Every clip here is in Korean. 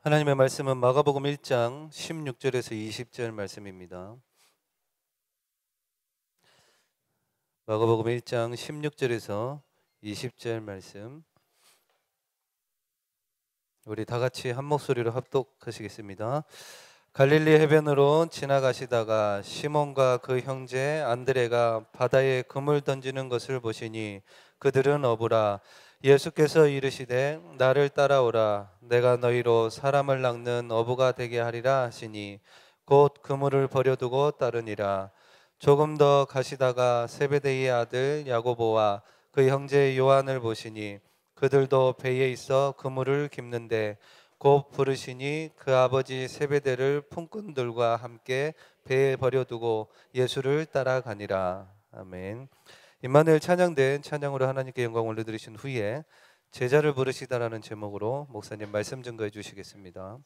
하나님의 말씀은 마가복음 1장 16절에서 20절 말씀입니다. 마가복음 1장 16절에서 20절 말씀, 우리 다 같이 한 목소리로 합독하시겠습니다. 갈릴리 해변으로 지나가시다가 시몬과 그 형제 안드레가 바다에 그물 던지는 것을 보시니 그들은 어부라. 예수께서 이르시되 나를 따라오라. 내가 너희로 사람을 낚는 어부가 되게 하리라 하시니 곧 그물을 버려두고 따르니라. 조금 더 가시다가 세베데이의 아들 야고보와 그 형제 요한을 보시니 그들도 배에 있어 그물을 깁는데 곧 부르시니 그 아버지 세베대를 품꾼들과 함께 배에 버려두고 예수를 따라가니라. 아멘. 임마누엘 찬양된 찬양으로 하나님께 영광 올려드리신 후에 제자를 부르시다라는 제목으로 목사님 말씀 증거해 주시겠습니다.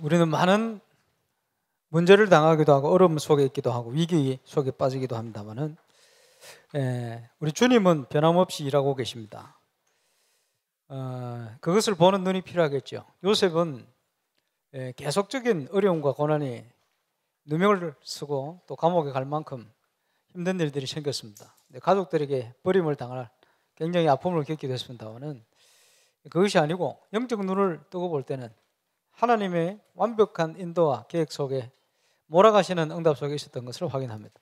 우리는 많은 문제를 당하기도 하고 어려움 속에 있기도 하고 위기 속에 빠지기도 합니다만은 우리 주님은 변함없이 일하고 계십니다. 그것을 보는 눈이 필요하겠죠. 요셉은 계속적인 어려움과 고난이 누명을 쓰고 또 감옥에 갈 만큼 힘든 일들이 생겼습니다. 가족들에게 버림을 당할 굉장히 아픔을 겪기도 했습니다만은 그것이 아니고 영적 눈을 뜨고 볼 때는 하나님의 완벽한 인도와 계획 속에 몰아가시는 응답 속에 있었던 것을 확인합니다.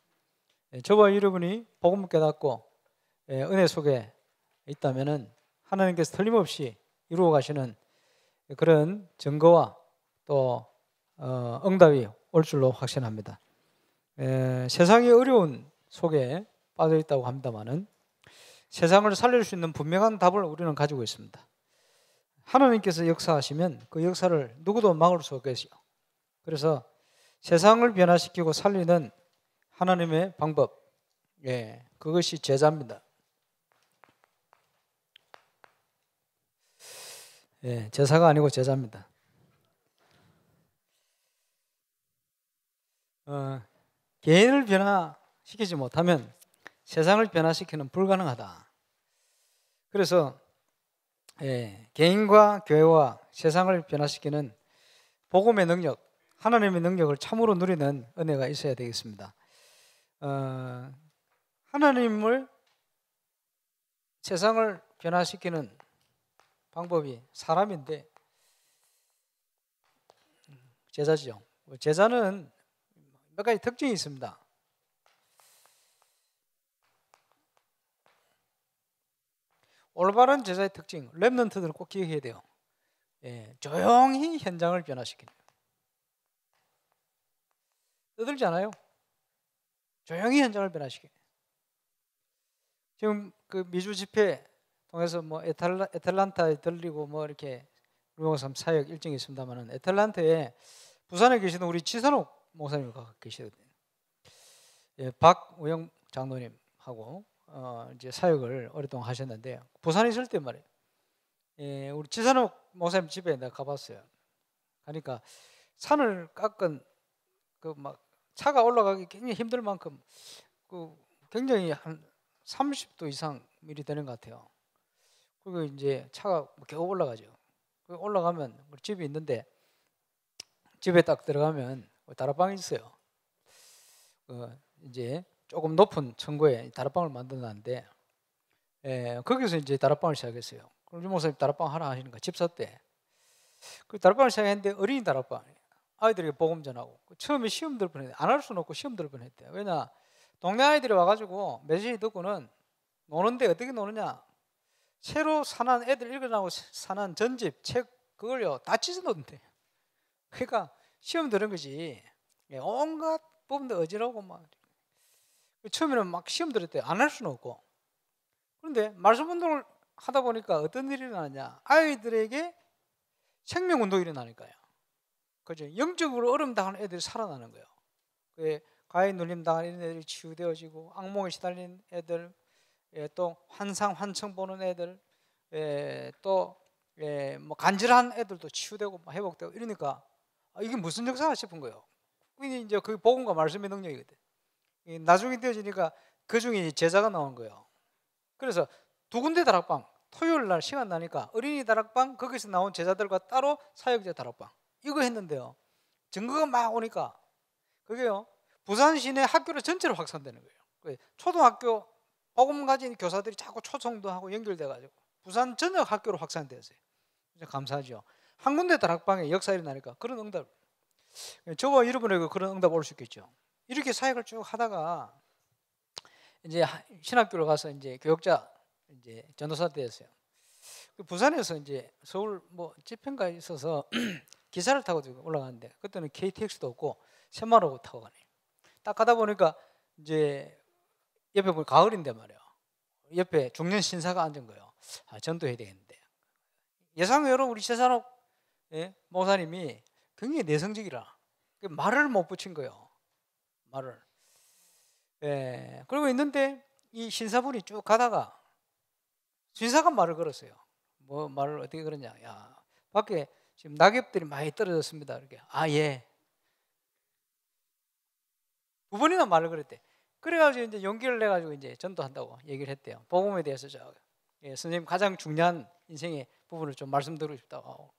저와 여러분이 복음을 깨닫고 은혜 속에 있다면 하나님께서 틀림없이 이루어 가시는 그런 증거와 또 응답이 올 줄로 확신합니다. 세상이 어려운 속에 빠져 있다고 합니다만은 세상을 살릴 수 있는 분명한 답을 우리는 가지고 있습니다. 하나님께서 역사하시면 그 역사를 누구도 막을 수 없겠죠. 그래서 세상을 변화시키고 살리는 하나님의 방법, 그것이 제자입니다. 제사가 아니고 제자입니다. 개인을 변화시키지 못하면 세상을 변화시키는 불가능하다. 그래서 개인과 교회와 세상을 변화시키는 복음의 능력, 하나님의 능력을 참으로 누리는 은혜가 있어야 되겠습니다. 하나님을 세상을 변화시키는 방법이 사람인데 제자죠. 제자는 몇 가지 특징이 있습니다. 올바른 제자의 특징, 렘넌트들은 꼭 기억해야 돼요. 조용히 현장을 변화시키는. 떠들지 않아요. 조용히 현장을 변화시키는. 지금 그 미주 집회 통해서 뭐 애틀란타에 들리고 뭐 이렇게 루명삼 사역 일정이 있습니다만은 애틀란타에 부산에 계시던 우리 지선옥 목사님 계시거든요. 박우영 장로님하고 이제 사역을 오랫동안 하셨는데 부산에 있을 때 말이에요. 우리 지선옥 목사님 집에 내가 가봤어요. 가니까 산을 깎은 그 막 차가 올라가기 굉장히 힘들 만큼 그 굉장히 한 30도 이상 밀이 되는 것 같아요. 그리고 이제 차가 겨우 올라가죠. 올라가면 집이 있는데 집에 딱 들어가면 다락방이 있어요. 이제 조금 높은 층고에 다락방을 만들어놨는데 거기서 이제 다락방을 시작했어요. 그럼 유목사님 다락방 하나 하시니까 집사 때 그 다락방을 시작했는데 어린이 다락방 아이들에게 복음 전하고 처음에 시험 들 뻔했대. 안 할 수는 없고 시험 들 뻔했대. 왜냐 동네 아이들이 와가지고 메시지 듣고는 노는데 어떻게 노느냐 새로 사는 애들 읽어나고 사는 전집 책 그걸요 다 찢어 놓는데. 그러니까 시험 들은 거지. 온갖 부분도 어지러우고 막 처음에는 막 시험 들을 때 안 할 수는 없고. 그런데 말씀 운동을 하다 보니까 어떤 일이 일어나냐 아이들에게 생명 운동이 일어나니까요. 그죠? 영적으로 어려움 당하는 애들이 살아나는 거예요. 가해 눌림 당하는 애들이 치유되어지고 악몽에 시달린 애들, 또 환청 보는 애들, 또 뭐 간질한 애들도 치유되고 회복되고 이러니까 이게 무슨 역사가 싶은 거예요. 이제 그 복음과 말씀의 능력이거든. 나중에 되어지니까 그 중에 제자가 나온 거예요. 그래서 두 군데 다락방, 토요일 날 시간 나니까 어린이 다락방 거기서 나온 제자들과 따로 사역자 다락방 이거 했는데요. 증거가 막 오니까 그게요 부산 시내 학교를 전체로 확산되는 거예요. 초등학교 복음 가진 교사들이 자꾸 초청도 하고 연결돼가지고 부산 전역 학교로 확산되었어요. 감사하죠. 한 군데 다락방에 역사 일어나니까 그런 응답. 저와 여러분에게 그런 응답 올 수 있겠죠. 이렇게 사역을 쭉 하다가 이제 신학교로 가서 이제 교역자 이제 전도사 되었어요. 부산에서 이제 서울 뭐 집행가 있어서 기차를 타고 올라가는데 그때는 KTX도 없고 새마을호 타고 가네요. 딱 가다 보니까 이제 옆에 보면 가을인데 말이에요. 옆에 중년 신사가 앉은 거예요. 전도해야 되겠는데. 예상외로 우리 최산옥 목사님이 굉장히 내성적이라 말을 못 붙인 거예요. 말을. 그러고 있는데 이 신사분이 쭉 가다가 신사가 말을 걸었어요. 뭐 말을 어떻게 그러냐? 야, 밖에 지금 낙엽들이 많이 떨어졌습니다. 이렇게. 예. 두 번이나 말을 걸었대. 그래가지고 이제 용기를 내가지고 이제 전도한다고 얘기를 했대요. 복음에 대해서 선생님 가장 중요한 인생의 부분을 좀 말씀드리고 싶다고.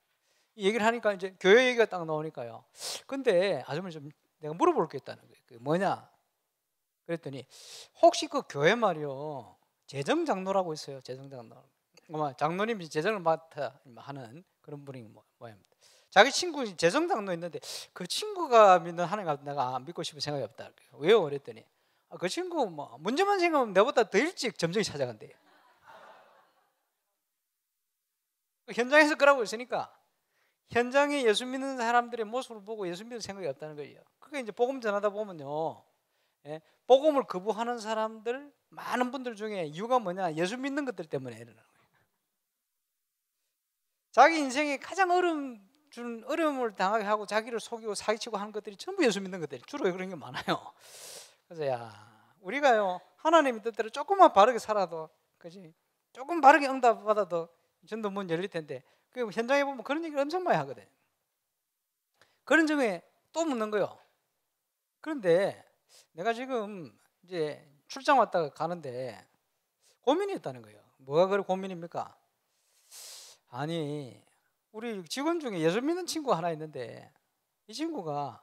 이 얘기를 하니까 이제 교회 얘기가 딱 나오니까요. 근데 아주머니 좀 내가 물어볼 게 있다는 거예요. 그게 뭐냐? 그랬더니 혹시 그 교회 말이요 재정 장로라고 있어요. 재정 장로. 아마 장로님이 재정을 맡아 하는 그런 분이 뭐입니다. 자기 친구 재정 장로 있는데 그 친구가 믿는 하나님 내가 안 믿고 싶은 생각이 없다. 왜요? 그랬더니 그 친구 뭐 문제만 생각하면 내보다 더 일찍 점쟁이 찾아간대요. 현장에서 그러고 있으니까 현장에 예수 믿는 사람들의 모습을 보고 예수 믿는 생각이 없다는 거예요. 그게 이제 복음 전하다 보면요, 복음을 거부하는 사람들 많은 분들 중에 이유가 뭐냐? 예수 믿는 것들 때문에 일어나는 거예요. 자기 인생에 가장 어려움을 당하게 하고 자기를 속이고 사기치고 하는 것들이 전부 예수 믿는 것들이 주로 그런 게 많아요. 그래서 야, 우리가요 하나님의 뜻대로 조금만 바르게 살아도, 그지? 조금 바르게 응답 받아도 전도 문 열릴 텐데, 그 현장에 보면 그런 얘기를 엄청 많이 하거든. 그런 점에 또 묻는 거요. 그런데 내가 지금 이제 출장 왔다가 가는데 고민이 있다는 거예요. 뭐가 그래 고민입니까? 아니, 우리 직원 중에 예수 믿는 친구 하나 있는데, 이 친구가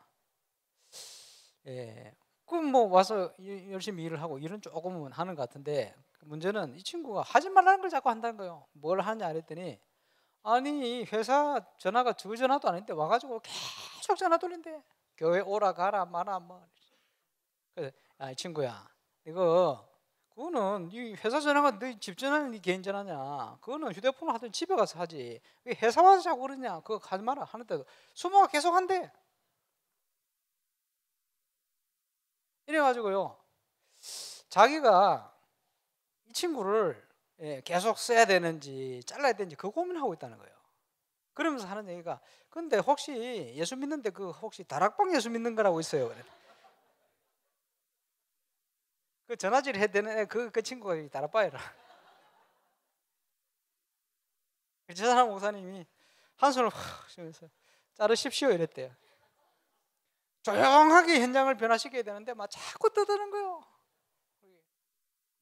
그 뭐 와서 열심히 일을 하고 일은 조금은 하는 것 같은데, 문제는 이 친구가 하지 말라는 걸 자꾸 한다는 거예요. 뭘 하냐 그랬더니, 아니 회사 전화가 두 전화도 아닌데 와가지고 계속 전화 돌린대. 교회 오라 가라 마라 뭐. 그래서 야, 이 친구야, 이거 그거는 네 회사 전화가 네 집 전화는 네 개인 전화냐? 그거는 휴대폰을 하든 집에 가서 하지. 왜 회사 와서 자꾸 그러냐? 그거 하지 마라 하는데도 수모가 계속 한대. 이래가지고요, 자기가 이 친구를 계속 써야 되는지 잘라야 되는지 그 고민하고 있다는 거예요. 그러면서 하는 얘기가, 근데 혹시 예수 믿는데 그 혹시 다락방 예수 믿는 거라고 있어요. 그 전화질 해야 되는 그 친구가 다락방이라. 저 사람 목사님이 한숨을 훅 쉬면서 자르십시오 이랬대요. 조용하게 현장을 변화시켜야 되는데 막 자꾸 떠드는 거예요.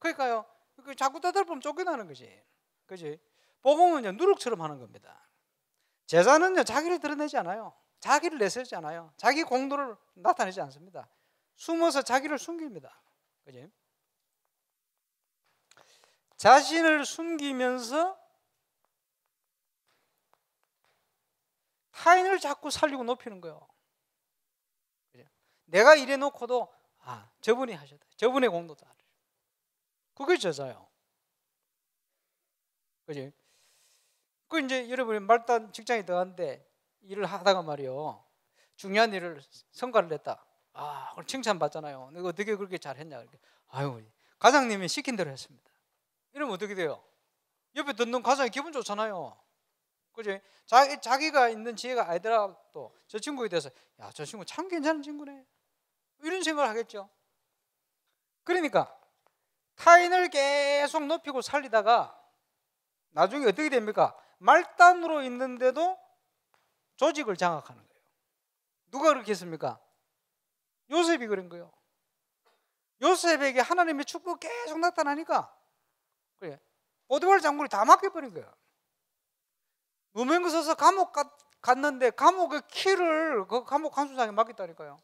그러니까요, 자꾸 떠들면 쫓겨나는 거지. 그지? 복음은요 누룩처럼 하는 겁니다. 제자는요 자기를 드러내지 않아요. 자기를 내세우지 않아요. 자기 공로를 나타내지 않습니다. 숨어서 자기를 숨깁니다. 그지? 자신을 숨기면서 타인을 자꾸 살리고 높이는 거예요. 그죠? 내가 이래 놓고도 저분이 하셨다, 저분의 공로다, 그게 제자요. 그지? 그 이제 여러분이 말단 직장에 들어갔는데 일을 하다가 말이요, 중요한 일을 성과를 냈다. 그걸 칭찬받잖아요. 내가 어떻게 그렇게 잘했냐. 이렇게. 아유, 과장님이 시킨 대로 했습니다. 이러면 어떻게 돼요? 옆에 듣는 과장이 기분 좋잖아요. 그지? 자기가 있는 지혜가 아니더라도 저 친구에 대해서 야, 저 친구 참 괜찮은 친구네, 이런 생각을 하겠죠. 그러니까 타인을 계속 높이고 살리다가 나중에 어떻게 됩니까? 말단으로 있는데도 조직을 장악하는 거예요. 누가 그렇게 했습니까? 요셉이 그런 거예요. 요셉에게 하나님의 축복 계속 나타나니까 그래, 보디발 장군이 다 맡겨버린 거예요. 누명을 써서 감옥 갔는데 감옥의 키를 그 감옥 간수장에 맡겼다니까요.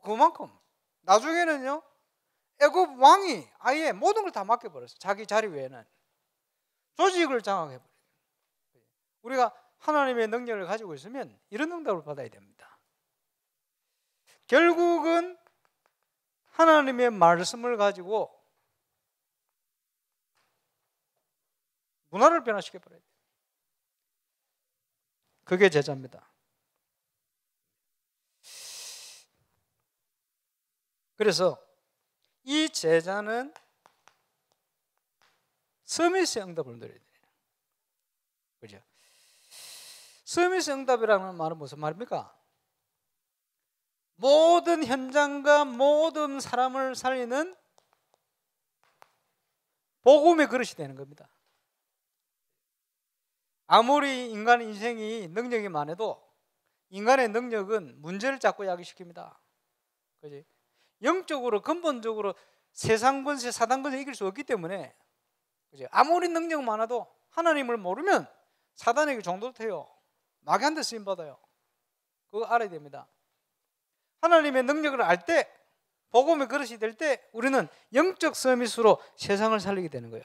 그만큼 나중에는요 애굽 왕이 아예 모든 걸 다 맡겨버렸어요. 자기 자리 외에는 조직을 장악해버려요. 우리가 하나님의 능력을 가지고 있으면 이런 응답을 받아야 됩니다. 결국은 하나님의 말씀을 가지고 문화를 변화시켜버려야 돼요. 그게 제자입니다. 그래서 이 제자는 서밋의 응답을 누려야 돼요. 그죠? 서밋의 응답이라는 말은 무슨 말입니까? 모든 현장과 모든 사람을 살리는 복음의 그릇이 되는 겁니다. 아무리 인간 인생이 능력이 많아도 인간의 능력은 문제를 자꾸 야기시킵니다. 그지? 영적으로 근본적으로 세상 권세, 사단 권세 이길 수 없기 때문에, 그지? 아무리 능력 많아도 하나님을 모르면 사단에게 종도돼요. 마귀한테 쓰임 받아요. 그거 알아야 됩니다. 하나님의 능력을 알 때, 복음의 그릇이 될 때 우리는 영적 서밋으로 세상을 살리게 되는 거예요.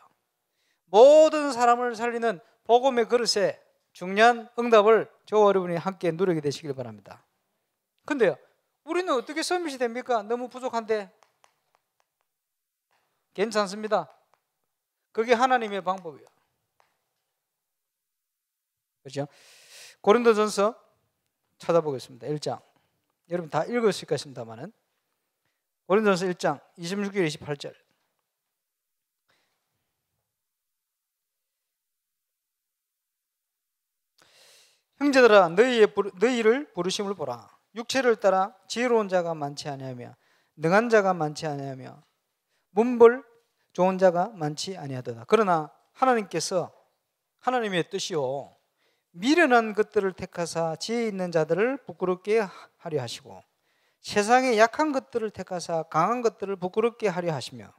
모든 사람을 살리는 복음의 그릇에 중요한 응답을 저와 여러분이 함께 누리게 되시길 바랍니다. 근데요, 우리는 어떻게 서밋이 됩니까? 너무 부족한데. 괜찮습니다. 그게 하나님의 방법이에요. 그렇죠? 고린도전서 찾아보겠습니다. 1장. 여러분 다 읽었을 것입니다만은 고린도전서 1장 26절 28절. 형제들아, 너희를 부르심을 보라. 육체를 따라 지혜로운 자가 많지 아니하며 능한 자가 많지 아니하며 문벌 좋은 자가 많지 아니하도다. 그러나 하나님께서 하나님의 뜻이요 미련한 것들을 택하사 지혜 있는 자들을 부끄럽게 하려 하시고 세상의 약한 것들을 택하사 강한 것들을 부끄럽게 하려 하시며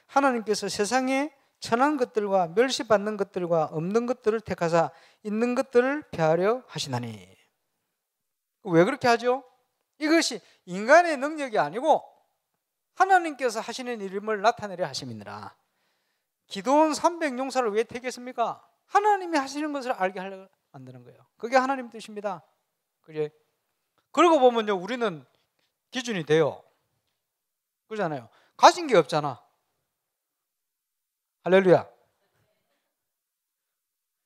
하나님께서 세상의 천한 것들과 멸시받는 것들과 없는 것들을 택하사 있는 것들을 폐하려 하시나니. 왜 그렇게 하죠? 이것이 인간의 능력이 아니고 하나님께서 하시는 일임을 나타내려 하심이니라. 기도원 300용사를 왜 택했습니까? 하나님이 하시는 것을 알게 하려고 만드는 거예요. 그게 하나님 뜻입니다. 그래. 그러고 보면요, 우리는 기준이 돼요. 그러잖아요. 가진 게 없잖아. 할렐루야.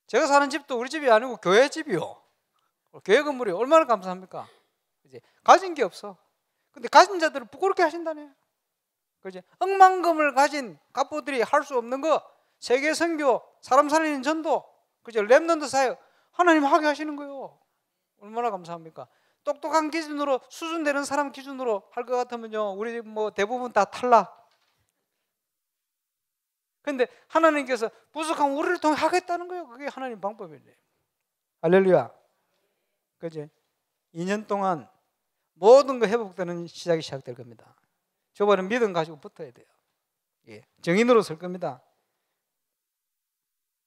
제가 사는 집도 우리 집이 아니고 교회 집이요. 교회 건물이 얼마나 감사합니까? 이제 가진 게 없어. 근데 가진 자들을 부끄럽게 하신다네. 그지? 억만금을 가진 갑부들이 할 수 없는 거, 세계 선교, 사람 살리는 전도, 그죠? 렘넌트 사역 하나님 하게 하시는 거예요. 얼마나 감사합니까? 똑똑한 기준으로 수준되는 사람 기준으로 할 것 같으면요, 우리 뭐 대부분 다 탈락. 근데 하나님께서 부족한 우리를 통해 하겠다는 거예요. 그게 하나님 방법이에요. 할렐루야. 그지? 2년 동안 모든 거 회복되는 시작이 시작될 겁니다. 저번에 믿음 가지고 붙어야 돼요. 예, 정인으로 설 겁니다.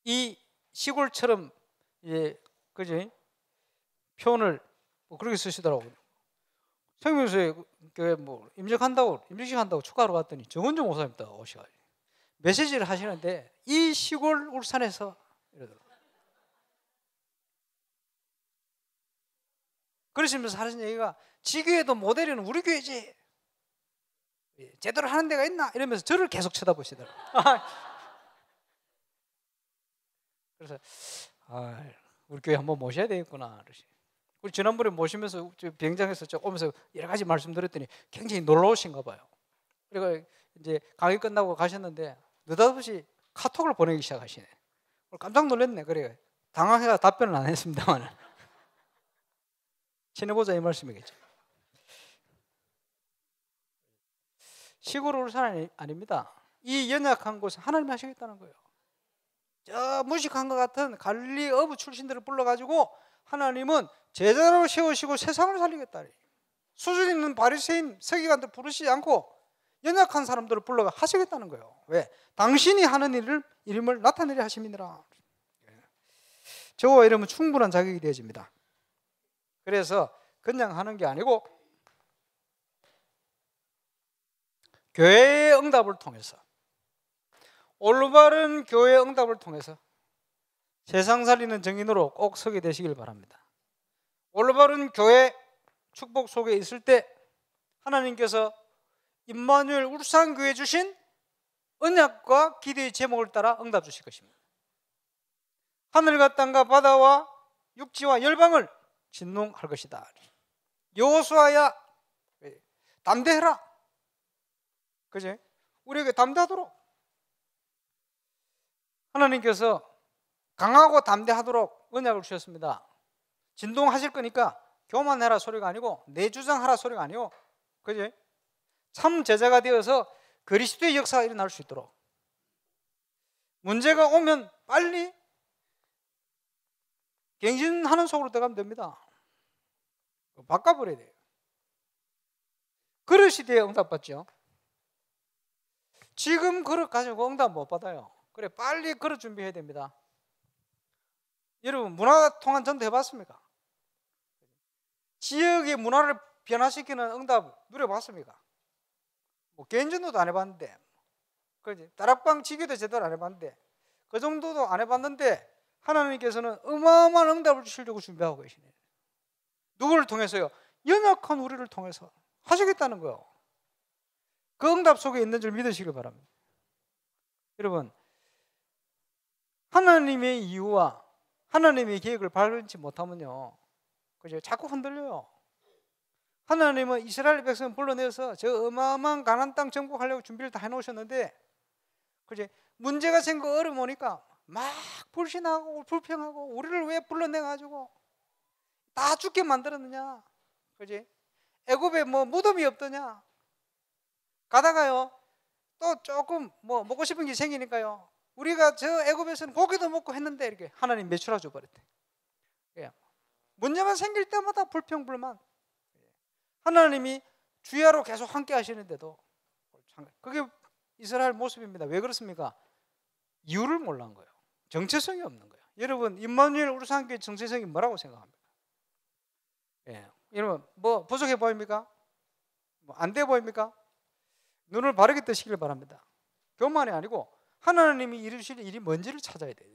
이 시골처럼 그지? 표현을 뭐 그렇게 쓰시더라고요. 생명수에 교회 뭐 임직식 한다고 축하하러 갔더니 정은종 목사님 딱 오셔가지고 메시지를 하시는데 이 시골 울산에서 이러더라고요. 그러시면서 하는 얘기가 지교회도 모델은 우리 교회지. 제대로 하는 데가 있나? 이러면서 저를 계속 쳐다보시더라고요. 그래서 우리 교회 한번 모셔야 되겠구나. 우리 지난번에 모시면서 비행장에서 오면서 여러 가지 말씀드렸더니 굉장히 놀라우신가 봐요. 그리고 이제 강의 끝나고 가셨는데 느닷없이 카톡을 보내기 시작하시네. 깜짝 놀랐네. 그래요. 당황해서 답변을 안 했습니다만 친해보자 이 말씀이겠죠. 시골 울산 아닙니다. 이 연약한 곳에 하나님이 하시겠다는 거예요. 저 무식한 것 같은 갈릴리 어부 출신들을 불러가지고 하나님은 제자로 세우시고 세상을 살리겠다. 수준 있는 바리새인 서기관들 부르시지 않고 연약한 사람들을 불러가 하시겠다는 거예요. 왜? 당신이 하는 이름을 나타내려 하심이니라. 저와 이러면 충분한 자격이 되어집니다. 그래서 그냥 하는 게 아니고 교회의 응답을 통해서, 올바른 교회의 응답을 통해서 세상 살리는 정인으로 꼭 서게 되시길 바랍니다. 올바른 교회 축복 속에 있을 때 하나님께서 임마누엘 울산교회 주신 언약과 기도의 제목을 따라 응답 주실 것입니다. 하늘과 땅과 바다와 육지와 열방을 진동할 것이다. 여호수아야 담대해라. 그지? 우리에게 담대하도록 하나님께서 강하고 담대하도록 언약을 주셨습니다. 진동하실 거니까 교만해라 소리가 아니고 내 주장하라 소리가 아니고, 그지? 참 제자가 되어서 그리스도의 역사가 일어날 수 있도록, 문제가 오면 빨리 갱신하는 속으로 들어가면 됩니다. 바꿔버려야 돼요. 그릇이 돼야 응답받죠. 지금 그릇 가지고 응답 못 받아요. 그래, 빨리 그릇 준비해야 됩니다. 여러분, 문화통합 전도 해봤습니까? 지역의 문화를 변화시키는 응답 누려봤습니까? 뭐 개인전도도 안 해봤는데, 그지? 다락방 지교도 제대로 안 해봤는데, 그 정도도 안 해봤는데 하나님께서는 어마어마한 응답을 주시려고 준비하고 계시네요. 누구를 통해서요? 연약한 우리를 통해서 하시겠다는 거예요. 그 응답 속에 있는 줄 믿으시길 바랍니다. 여러분, 하나님의 이유와 하나님의 계획을 발견치 못하면요, 그죠? 자꾸 흔들려요. 하나님은 이스라엘 백성을 불러내서 저 어마어마한 가나안 땅 정복하려고 준비를 다 해놓으셨는데, 그죠? 문제가 생기고 어려움 오니까 막 불신하고 불평하고 우리를 왜 불러내가지고 다 죽게 만들었느냐, 그지? 애굽에 뭐 무덤이 없더냐, 가다가요 또 조금 뭐 먹고 싶은 게 생기니까요 우리가 저 애굽에서는 고기도 먹고 했는데 이렇게 하나님 매출해 줘 버렸대. 예. 문제만 생길 때마다 불평불만. 하나님이 주야로 계속 함께 하시는데도 그게 이스라엘 모습입니다. 왜 그렇습니까? 이유를 몰란 거예요. 정체성이 없는 거예요. 여러분 임마누엘 우르사함교회 정체성이 뭐라고 생각합니까? 예. 여러분 뭐 부족해 보입니까? 뭐 안 돼 보입니까? 눈을 바르게 뜨시길 바랍니다. 교만이 아니고 하나님이 이루실 일이 뭔지를 찾아야 돼요.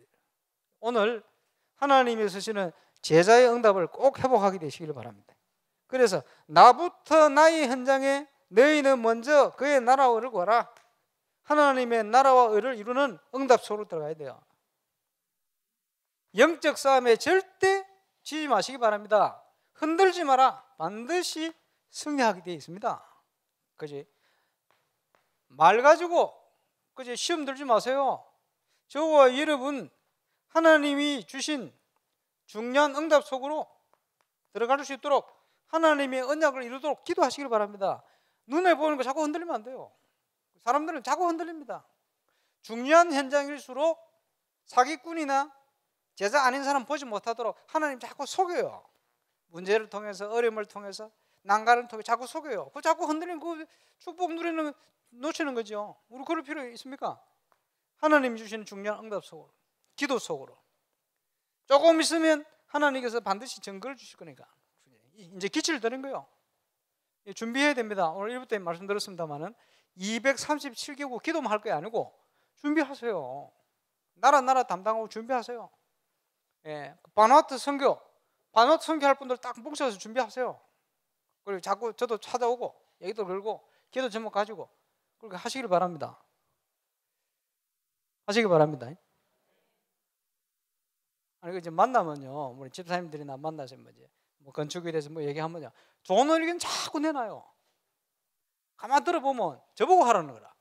오늘 하나님이 쓰시는 제자의 응답을 꼭 회복하게 되시길 바랍니다. 그래서 나부터 나의 현장에 너희는 먼저 그의 나라와 의를 구하라. 하나님의 나라와 의를 이루는 응답 속으로 들어가야 돼요. 영적 싸움에 절대 지지 마시기 바랍니다. 흔들지 마라. 반드시 승리하게 되어 있습니다. 그지? 말 가지고 그지? 시험 들지 마세요. 저와 여러분 하나님이 주신 중요한 응답 속으로 들어갈 수 있도록 하나님의 언약을 이루도록 기도하시길 바랍니다. 눈에 보이는 거 자꾸 흔들리면 안 돼요. 사람들은 자꾸 흔들립니다. 중요한 현장일수록 사기꾼이나 제자 아닌 사람 보지 못하도록 하나님 자꾸 속여요. 문제를 통해서 어려움을 통해서 난간을 통해 자꾸 속여요. 그 자꾸 흔들리면 그 축복 누리는 놓치는 거죠. 우리 그럴 필요 있습니까? 하나님이 주시는 중요한 응답 속으로 기도 속으로 조금 있으면 하나님께서 반드시 증거를 주실 거니까 이제 기치를 드는 거예요. 준비해야 됩니다. 오늘 1부 때 말씀드렸습니다만은 237개국 기도만 할 게 아니고 준비하세요. 나라 담당하고 준비하세요. 예, 바누아투 선교 할 분들 딱 뭉쳐서 준비하세요. 그리고 자꾸 저도 찾아오고 얘기도 걸고 기도 제목 가지고 그렇게 하시길 바랍니다. 하시기 바랍니다. 아니 이제 만나면요, 우리 집사님들이나 만나서 뭐 건축에 대해서 뭐 얘기하면요, 좋은 의견 자꾸 내놔요. 가만 들어보면 저보고 하라는 거라.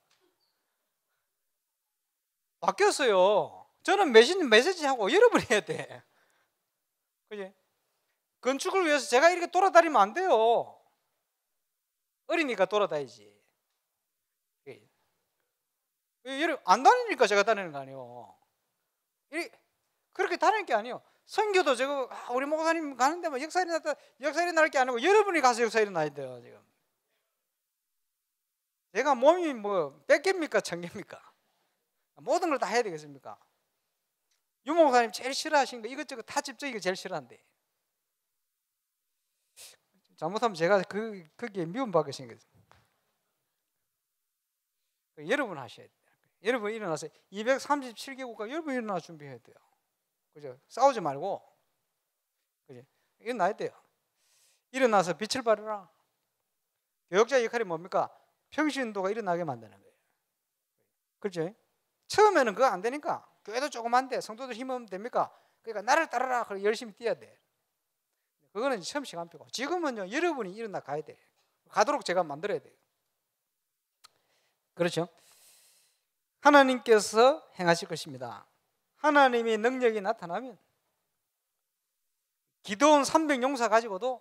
바뀌었어요. 저는 메시지하고 여러분이 해야 돼. 그지? 건축을 위해서 제가 이렇게 돌아다니면 안 돼요. 어리니까 돌아다니지. 여러분 안 다니니까 제가 다니는 거 아니에요. 그렇게 다니는 게 아니에요. 선교도 제가 우리 목사님 가는데 뭐 역사일이 날 게 아니고 여러분이 가서 역사일이 나야 돼요. 지금 제가 몸이 뭐 100개입니까 1000개입니까? 모든 걸 다 해야 되겠습니까? 유 목사님 제일 싫어하시는 거 이것저것 다 집중이 제일 싫어한대. 잘못하면 제가 거기에 미움받게 생겼어요. 여러분 하셔야 돼요. 여러분 일어나서 237개국가 여러분 일어나 준비해야 돼요. 그죠? 싸우지 말고, 그죠? 일어나야 돼요. 일어나서 빛을 발하라. 교역자 역할이 뭡니까? 평신도가 일어나게 만드는 거예요. 그렇죠? 처음에는 그거 안 되니까 교회도 조그만데 성도들 힘으면 됩니까? 그러니까 나를 따르라. 그래 열심히 뛰어야 돼. 그거는 처음 시간표고, 지금은요 여러분이 일어나 가야 돼. 가도록 제가 만들어야 돼요. 그렇죠? 하나님께서 행하실 것입니다. 하나님의 능력이 나타나면 기드온 300용사 가지고도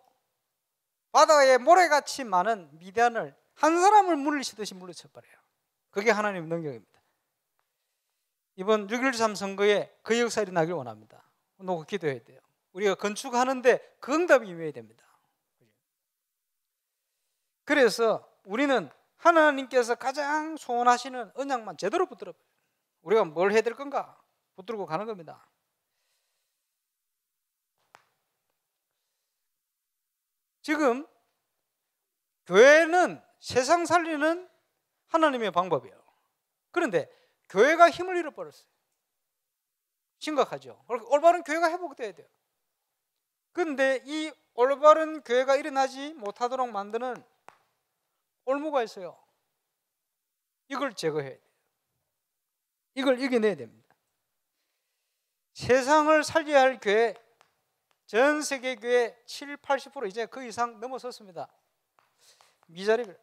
바다에 모래같이 많은 미디안을 한 사람을 물리치듯이 물리쳐버려요. 그게 하나님의 능력입니다. 이번 6.13 선거에 그 역사 일어나길 원합니다. 놓고 기도해야 돼요. 우리가 건축하는데 그 응답이 임해야 됩니다. 그래서 우리는 하나님께서 가장 소원하시는 언약만 제대로 붙들어 봐요. 우리가 뭘 해야 될 건가? 붙들고 가는 겁니다. 지금 교회는 세상 살리는 하나님의 방법이에요. 그런데 교회가 힘을 잃어버렸어요. 심각하죠. 올바른 교회가 회복돼야 돼요. 그런데 이 올바른 교회가 일어나지 못하도록 만드는 올무가 있어요. 이걸 제거해야 돼요. 이걸 이겨내야 됩니다. 세상을 살려야 할 교회, 전 세계 교회 7, 80% 이제 그 이상 넘어섰습니다. 미자립.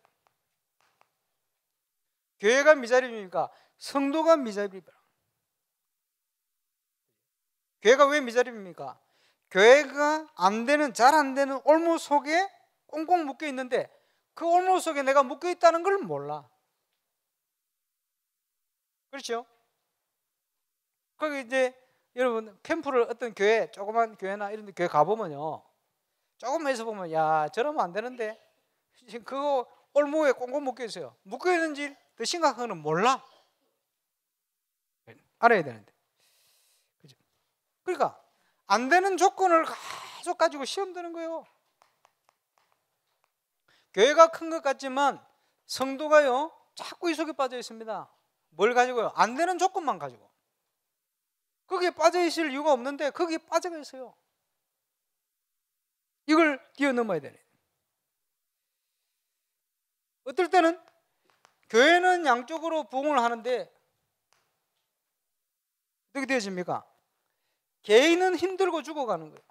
교회가 미자립입니까? 성도가 미자립입니다. 교회가 왜 미자립입니까? 교회가 안 되는, 잘 안 되는 올무 속에 꽁꽁 묶여 있는데 그 올무 속에 내가 묶여 있다는 걸 몰라. 그렇죠? 거기 이제 여러분 캠프를 어떤 교회, 조그만 교회나 이런 데 교회 가보면요, 조금만 있어 보면 야 저러면 안 되는데 지금 그거 올무에 꽁꽁 묶여 있어요. 묶여 있는지 더 심각한 건 몰라. 알아야 되는데. 그죠? 그러니까 안 되는 조건을 계속 가지고 시험 드는 거예요. 교회가 큰 것 같지만 성도가요 자꾸 이 속에 빠져 있습니다. 뭘 가지고요? 안 되는 조건만 가지고. 거기에 빠져 있을 이유가 없는데 거기에 빠져 있어요. 이걸 뛰어넘어야 되네. 어떨 때는 교회는 양쪽으로 부흥을 하는데 어떻게 되어집니까? 개인은 힘들고 죽어가는 거예요.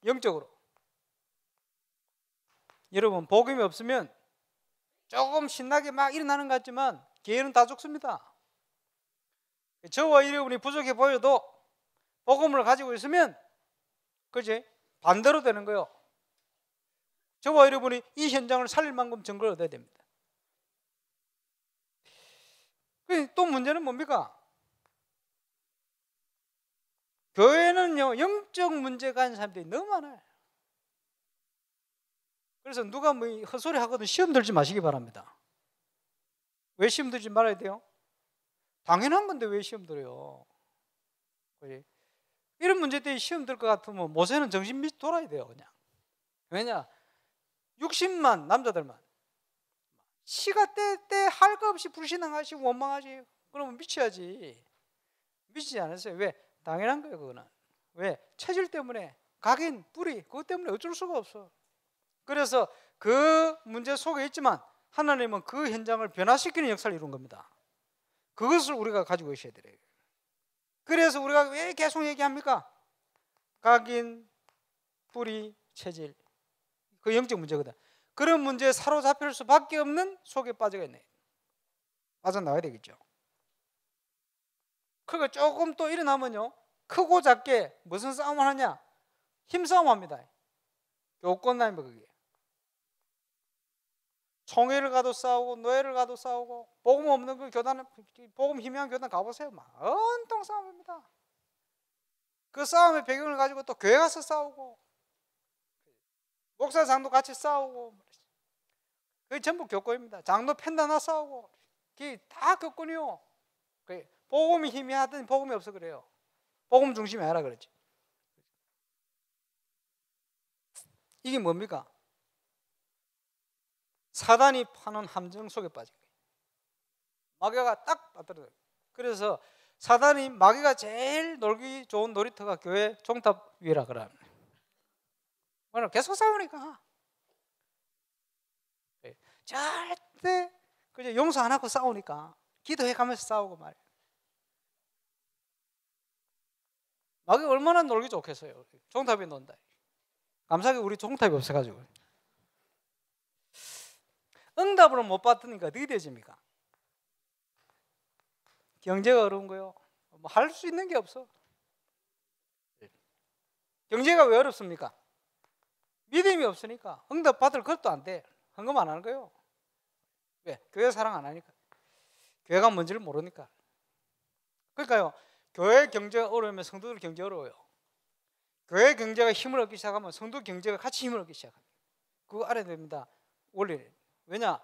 영적으로. 여러분 복음이 없으면 조금 신나게 막 일어나는 것 같지만 개인은 다 죽습니다. 저와 여러분이 부족해 보여도 복음을 가지고 있으면 그지? 반대로 되는 거예요. 저와 여러분이 이 현장을 살릴 만큼 증거를 얻어야 됩니다. 또 문제는 뭡니까? 교회는요 영적 문제가 있는 사람들이 너무 많아요. 그래서 누가 뭐 헛소리 하거든 시험 들지 마시기 바랍니다. 왜 시험 들지 말아야 돼요? 당연한 건데 왜 시험 들어요? 그지? 이런 문제 때문에 시험 들 것 같으면 모세는 정신 돌아야 돼요. 그냥. 왜냐? 60만 남자들만 시가 때 할 거 없이 불신앙하시고 원망하시 그러면 미쳐야지. 미치지 않았어요. 왜? 당연한 거예요. 그거는. 왜? 체질 때문에 각인, 뿌리 그것 때문에 어쩔 수가 없어. 그래서 그 문제 속에 있지만 하나님은 그 현장을 변화시키는 역사를 이룬 겁니다. 그것을 우리가 가지고 있어야 돼요. 그래서 우리가 왜 계속 얘기합니까? 각인, 뿌리, 체질 그 영적 문제거든. 그런 문제에 사로잡힐 수밖에 없는 속에 빠져가 있네. 빠져나와야 되겠죠. 그거 조금 또 일어나면요 크고 작게 무슨 싸움을 하냐? 힘싸움 합니다. 교권난입니다. 그게 총회를 가도 싸우고 노예를 가도 싸우고 복음 없는 그 교단, 복음 희미한 교단 가보세요. 막 온통 싸움입니다. 그 싸움의 배경을 가지고 또 교회 가서 싸우고 목사 장도 같이 싸우고 그게 전부 교권입니다. 장도 펜다나 싸우고 그게 다 교권이요. 복음이 희미하든 복음이 없어 그래요. 복음 중심이 아니라 그러지. 이게 뭡니까? 사단이 파는 함정 속에 빠진 거예요. 마귀가 딱 빠뜨려요. 그래서 사단이 마귀가 제일 놀기 좋은 놀이터가 교회 종탑 위라 그러는 거예요. 계속 싸우니까 절대 그저 용서 안 하고 싸우니까 기도해 가면서 싸우고 말이에요. 마귀가 얼마나 놀기 좋겠어요. 종탑에 논다. 감사하게 우리 종탑이 없어가지고 응답으로 못 받으니까 어떻게 되십니까? 경제가 어려운 거요. 뭐 할 수 있는 게 없어. 경제가 왜 어렵습니까? 믿음이 없으니까 응답 받을 것도 안 돼. 헌금 안 하는 거예요. 왜? 교회 사랑 안 하니까. 교회가 뭔지를 모르니까. 그러니까요. 교회 경제가 어려우면 성도들 경제 어려워요. 교회 경제가 힘을 얻기 시작하면 성도 경제가 같이 힘을 얻기 시작합니다. 그거 알아야 됩니다. 원리는. 왜냐?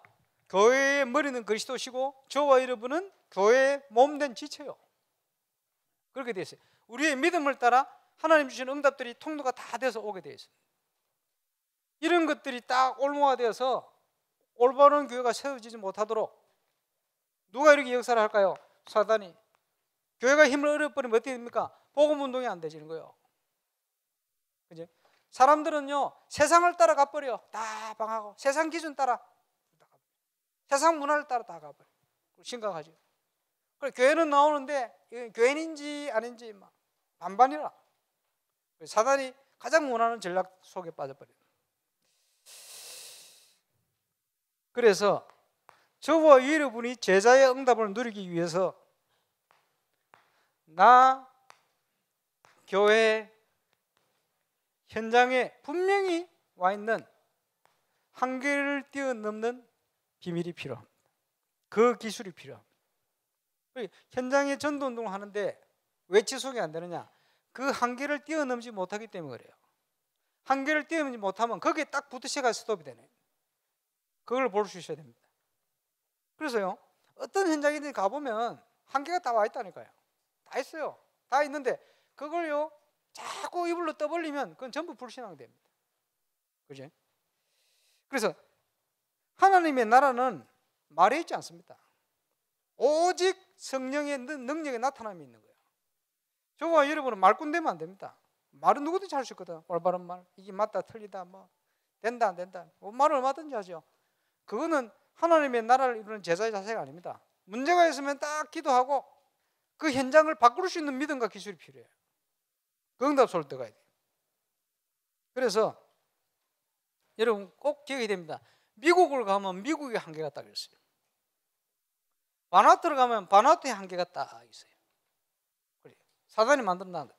교회의 머리는 그리스도시고 저와 여러분은 교회의 몸된 지체요. 그렇게 되어 있어요. 우리의 믿음을 따라 하나님 주신 응답들이 통로가 다 돼서 오게 되어 있어요. 이런 것들이 딱 올무가 되어서 올바른 교회가 세워지지 못하도록 누가 이렇게 역사를 할까요? 사단이. 교회가 힘을 잃어버리면 어떻게 됩니까? 복음 운동이 안 되지는 거예요. 그죠? 사람들은요 세상을 따라 가버려. 다 방하고 세상 기준 따라 세상 문화를 따라 다 가버려. 심각하죠. 그래 교회는 나오는데 교회인지 아닌지 막 반반이라. 사단이 가장 원하는 전략 속에 빠져버려요. 그래서 저와 여러분이 제자의 응답을 누리기 위해서 나 교회 현장에 분명히 와 있는 한계를 뛰어넘는 비밀이 필요합니다. 그 기술이 필요합니다. 현장에 전도 운동을 하는데 왜 지속이 안 되느냐? 그 한계를 뛰어넘지 못하기 때문에 그래요. 한계를 뛰어넘지 못하면 거기에 딱 부딪혀가 스톱이 되네. 그걸 볼 수 있어야 됩니다. 그래서요, 어떤 현장이든 가보면 한계가 다 와 있다니까요. 다 있어요. 다 있는데 그걸요 자꾸 이불로 떠벌리면 그건 전부 불신앙이 됩니다. 그죠? 그래서 하나님의 나라는 말에 있지 않습니다. 오직 성령의 능력의 나타남이 있는 거예요. 저와 여러분은 말꾼 되면 안 됩니다. 말은 누구든지 할 수 있거든. 올바른 말, 이게 맞다 틀리다, 뭐 된다 안 된다, 뭐 말을 얼마든지 하죠. 그거는 하나님의 나라를 이루는 제자의 자세가 아닙니다. 문제가 있으면 딱 기도하고 그 현장을 바꿀 수 있는 믿음과 기술이 필요해요. 그 응답소를 떠가야 돼요. 그래서 여러분 꼭 기억해야 됩니다. 미국을 가면 미국의 한계가 딱 있어요. 바누아투를 가면 바누아투의 한계가 딱 있어요. 그래요. 사단이 만들어 놓은 것.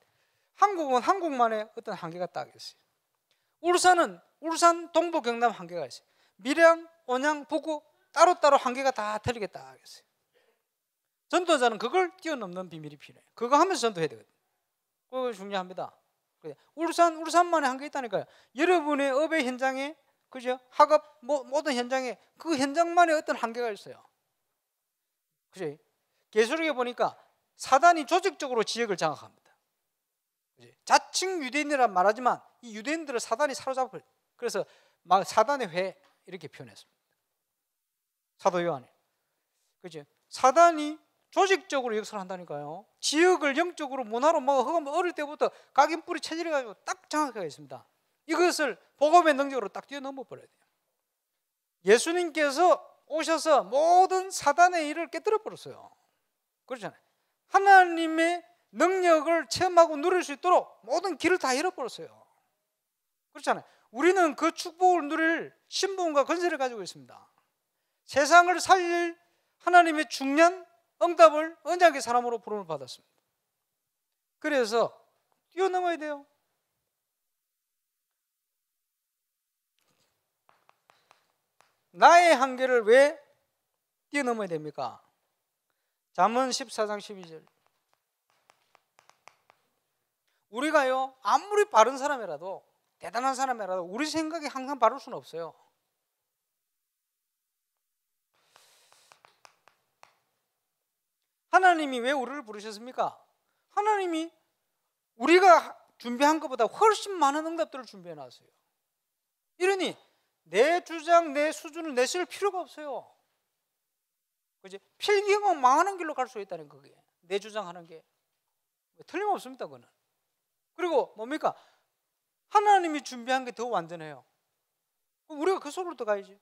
한국은 한국만의 어떤 한계가 딱 있어요. 울산은 울산, 동부, 경남 한계가 있어요. 밀양, 온양, 북구 따로따로 한계가 다 틀리게 딱 있어요. 전도자는 그걸 뛰어넘는 비밀이 필요해요. 그거 하면서 전도해야 되거든요. 그거 중요합니다. 울산만의 한계 있다니까요. 여러분의 업의 현장에, 그죠? 학업 모든 현장에 그 현장만의 어떤 한계가 있어요. 그죠? 계시록에 보니까 사단이 조직적으로 지역을 장악합니다. 그죠? 자칭 유대인이란 말하지만 이 유대인들을 사단이 사로잡고, 그래서 막 사단의 회 이렇게 표현했습니다. 사도 요한이. 그죠? 사단이 조직적으로 역사를 한다니까요. 지역을 영적으로 문화로 어릴 때부터 각인 뿌리 체질해 가지고 딱 장악하고 있습니다. 이것을 복음의 능력으로 딱 뛰어넘어 버려야 돼요. 예수님께서 오셔서 모든 사단의 일을 깨뜨려 버렸어요. 그렇잖아요. 하나님의 능력을 체험하고 누릴 수 있도록 모든 길을 다 열어버렸어요. 그렇잖아요. 우리는 그 축복을 누릴 신분과 권세를 가지고 있습니다. 세상을 살릴 하나님의 중요한 응답을 언약의 사람으로 부름을 받았습니다. 그래서 뛰어넘어야 돼요. 나의 한계를 왜 뛰어넘어야 됩니까? 잠언 14장 12절. 우리가요 아무리 바른 사람이라도 대단한 사람이라도 우리 생각이 항상 바를 수는 없어요. 하나님이 왜 우리를 부르셨습니까? 하나님이 우리가 준비한 것보다 훨씬 많은 응답들을 준비해 놨어요. 이러니 내 주장, 내 수준을 내실 필요가 없어요. 그지? 필경은 망하는 길로 갈 수 있다는 거게. 내 주장하는 게 틀림없습니다, 그거는. 그리고 뭡니까? 하나님이 준비한 게 더 완전해요. 우리가 그 속으로 들어가야지.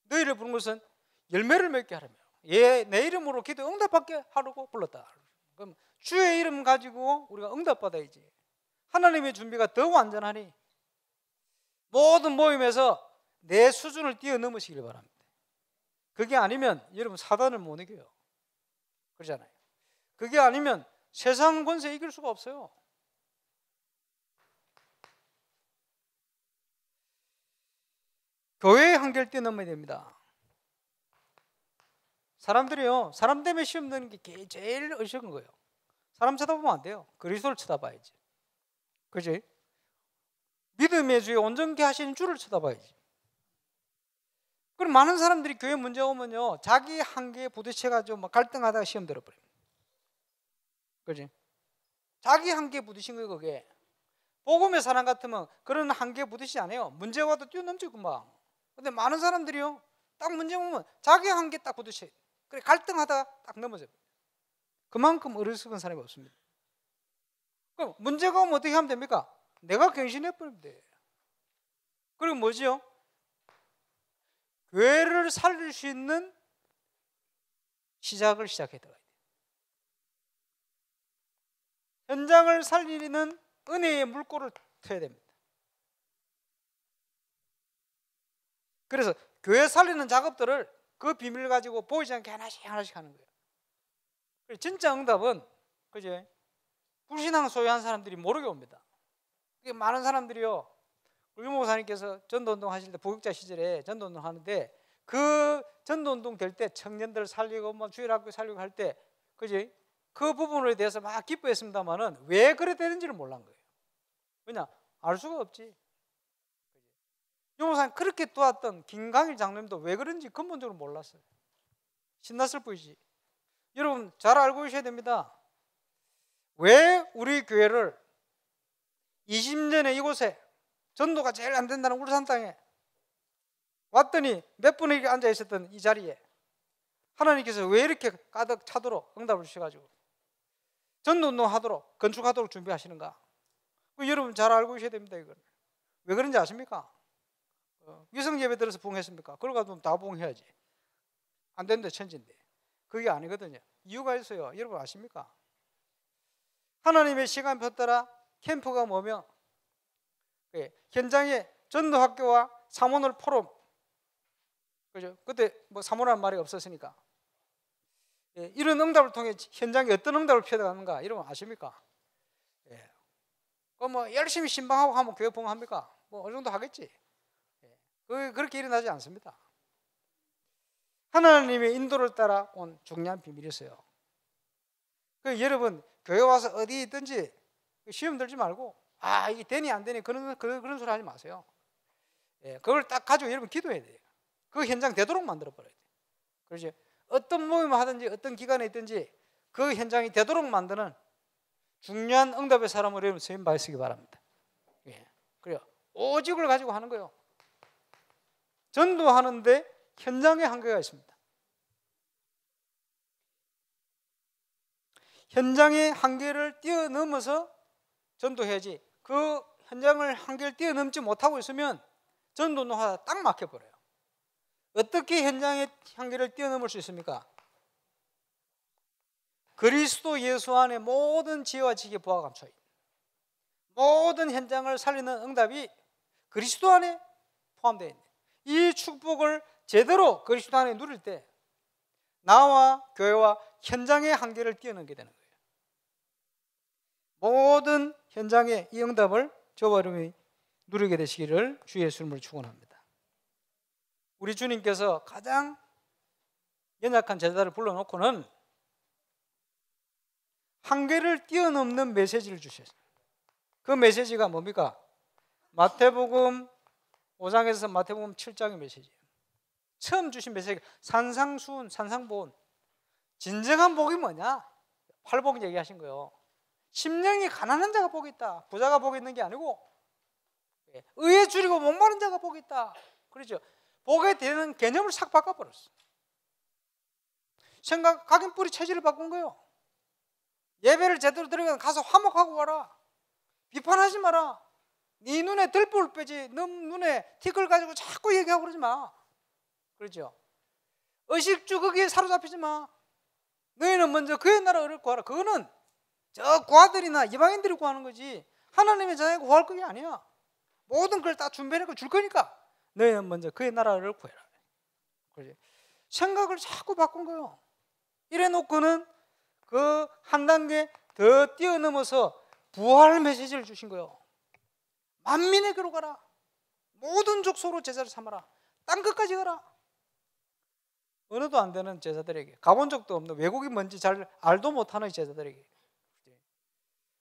너희를 부른 것은 열매를 맺게 하라며. 내 이름으로 기도 응답받게 하려고 불렀다. 그럼 주의 이름 가지고 우리가 응답받아야지. 하나님의 준비가 더 완전하니 모든 모임에서 내 수준을 뛰어넘으시길 바랍니다. 그게 아니면 여러분 사단을 못 이겨요. 그러잖아요. 그게 아니면 세상 권세 이길 수가 없어요. 교회의 한계를 뛰어넘어야 됩니다. 사람들이요, 사람 때문에 시험 드는 게 제일 어려운 거예요. 사람 쳐다보면 안 돼요. 그리스도를 쳐다봐야지. 그지? 믿음의 주에 온전케 하시는 주를 쳐다봐야지. 그럼 많은 사람들이 교회 문제 오면요, 자기 한계에 부딪혀가지고 막 갈등하다가 시험 들어버립니다. 그지? 자기 한계에 부딪힌 거예요, 그게. 복음의 사람 같으면 그런 한계에 부딪히지 않아요. 문제 와도 뛰어넘지 금방. 근데 많은 사람들이요, 딱 문제 오면 자기 한계에 딱 부딪혀요. 그래 갈등하다가 딱 넘어져요. 그만큼 어리석은 사람이 없습니다. 그럼 문제가 오면 어떻게 하면 됩니까? 내가 갱신해버리면 돼. 그리고 뭐지요? 교회를 살릴 수 있는 시작을 시작해야 돼요. 현장을 살리는 은혜의 물꼬를 트야 됩니다. 그래서 교회 살리는 작업들을 그 비밀을 가지고 보이지 않게 하나씩 하는 거예요. 진짜 응답은 그죠? 불신앙 소유한 사람들이 모르게 옵니다. 많은 사람들이요, 유 목사님께서 전도운동 하실 때 부역자 시절에 전도운동 하는데 그 전도운동 될 때 청년들 살리고 뭐 주일학교 살리고 할 때 그지? 그 부분에 대해서 막 기뻐했습니다만은 왜 그래 되는지를 몰란 거예요. 왜냐? 알 수가 없지. 용호사님 그렇게 도왔던 김강일 장로님도 왜 그런지 근본적으로 몰랐어요. 신났을 뿐이지. 여러분 잘 알고 계셔야 됩니다. 왜 우리 교회를 20년에 이곳에 전도가 제일 안 된다는 울산 땅에 왔더니 몇 분이 앉아 있었던 이 자리에 하나님께서 왜 이렇게 가득 차도록 응답을 주셔가지고 전도 운동하도록 건축하도록 준비하시는가? 여러분 잘 알고 계셔야 됩니다. 이걸 왜 그런지 아십니까? 위성 예배 들어서 부흥했습니까? 그러고 다 부흥해야지. 안 되는데 천지인데. 그게 아니거든요. 이유가 있어요. 여러분 아십니까? 하나님의 시간표 따라 캠프가 뭐며 현장에 전도학교와 사모놀 포럼, 그죠? 그때 뭐 사모라는 말이 없었으니까 이런 응답을 통해 현장에 어떤 응답을 피워가는가 여러분 아십니까? 뭐 열심히 신방하고 하면 교회 부흥합니까? 뭐 어느 정도 하겠지. 그렇게 일어나지 않습니다. 하나님의 인도를 따라 온 중요한 비밀이 있어요. 여러분 교회 와서 어디 있든지 시험 들지 말고 이게 되니 안 되니 그런 소리 하지 마세요. 그걸 딱 가지고 여러분 기도해야 돼요. 그 현장 되도록 만들어 버려야 돼요. 그렇지? 어떤 모임을 하든지 어떤 기관에 있든지 그 현장이 되도록 만드는 중요한 응답의 사람을 여러분 세임 받으시기 바랍니다. 그래요. 오직을 가지고 하는 거예요. 전도하는데 현장에 한계가 있습니다. 현장의 한계를 뛰어넘어서 전도해야지 그 현장을 한계를 뛰어넘지 못하고 있으면 전도하다 딱 막혀버려요. 어떻게 현장의 한계를 뛰어넘을 수 있습니까? 그리스도 예수 안에 모든 지혜와 지식의 보화가 감춰 있는 모든 현장을 살리는 응답이 그리스도 안에 포함되어 있는 이 축복을 제대로 그리스도 안에 누릴 때 나와 교회와 현장의 한계를 뛰어넘게 되는 거예요. 모든 현장의 이 응답을 저와 여러분이 누리게 되시기를 주 예수님을 축원합니다. 우리 주님께서 가장 연약한 제자를 불러놓고는 한계를 뛰어넘는 메시지를 주셨어요. 그 메시지가 뭡니까? 마태복음 5장에서 마태복음 7장의 메시지예요. 처음 주신 메시지가 산상수훈, 산상보훈. 진정한 복이 뭐냐? 팔복 얘기하신 거예요. 심령이 가난한 자가 복이 있다. 부자가 복이 있는 게 아니고 의에 줄이고 목마른 자가 복이 있다. 그렇죠? 복에 대한 개념을 싹 바꿔버렸어. 각인뿌리 체질을 바꾼 거예요. 예배를 제대로 드리면 가서 화목하고 와라. 비판하지 마라. 네 눈에 들불 빼지 너 눈에 티끌 가지고 자꾸 얘기하고 그러지 마. 그렇죠? 의식주 거기에 사로잡히지 마. 너희는 먼저 그의 나라를 구하라. 그거는 저 고아들이나 이방인들이 구하는 거지 하나님의 자녀가 구할 게 아니야. 모든 걸 다 준비해놓고 줄 거니까 너희는 먼저 그의 나라를 구해라. 그렇지? 생각을 자꾸 바꾼 거예요. 이래 놓고는 그 한 단계 더 뛰어넘어서 부활 메시지를 주신 거예요. 만민에게로 가라. 모든 족속으로 제자를 삼아라. 땅끝까지 가라. 언어도 안 되는 제자들에게, 가본 적도 없는 외국이 뭔지 잘 알도 못하는 제자들에게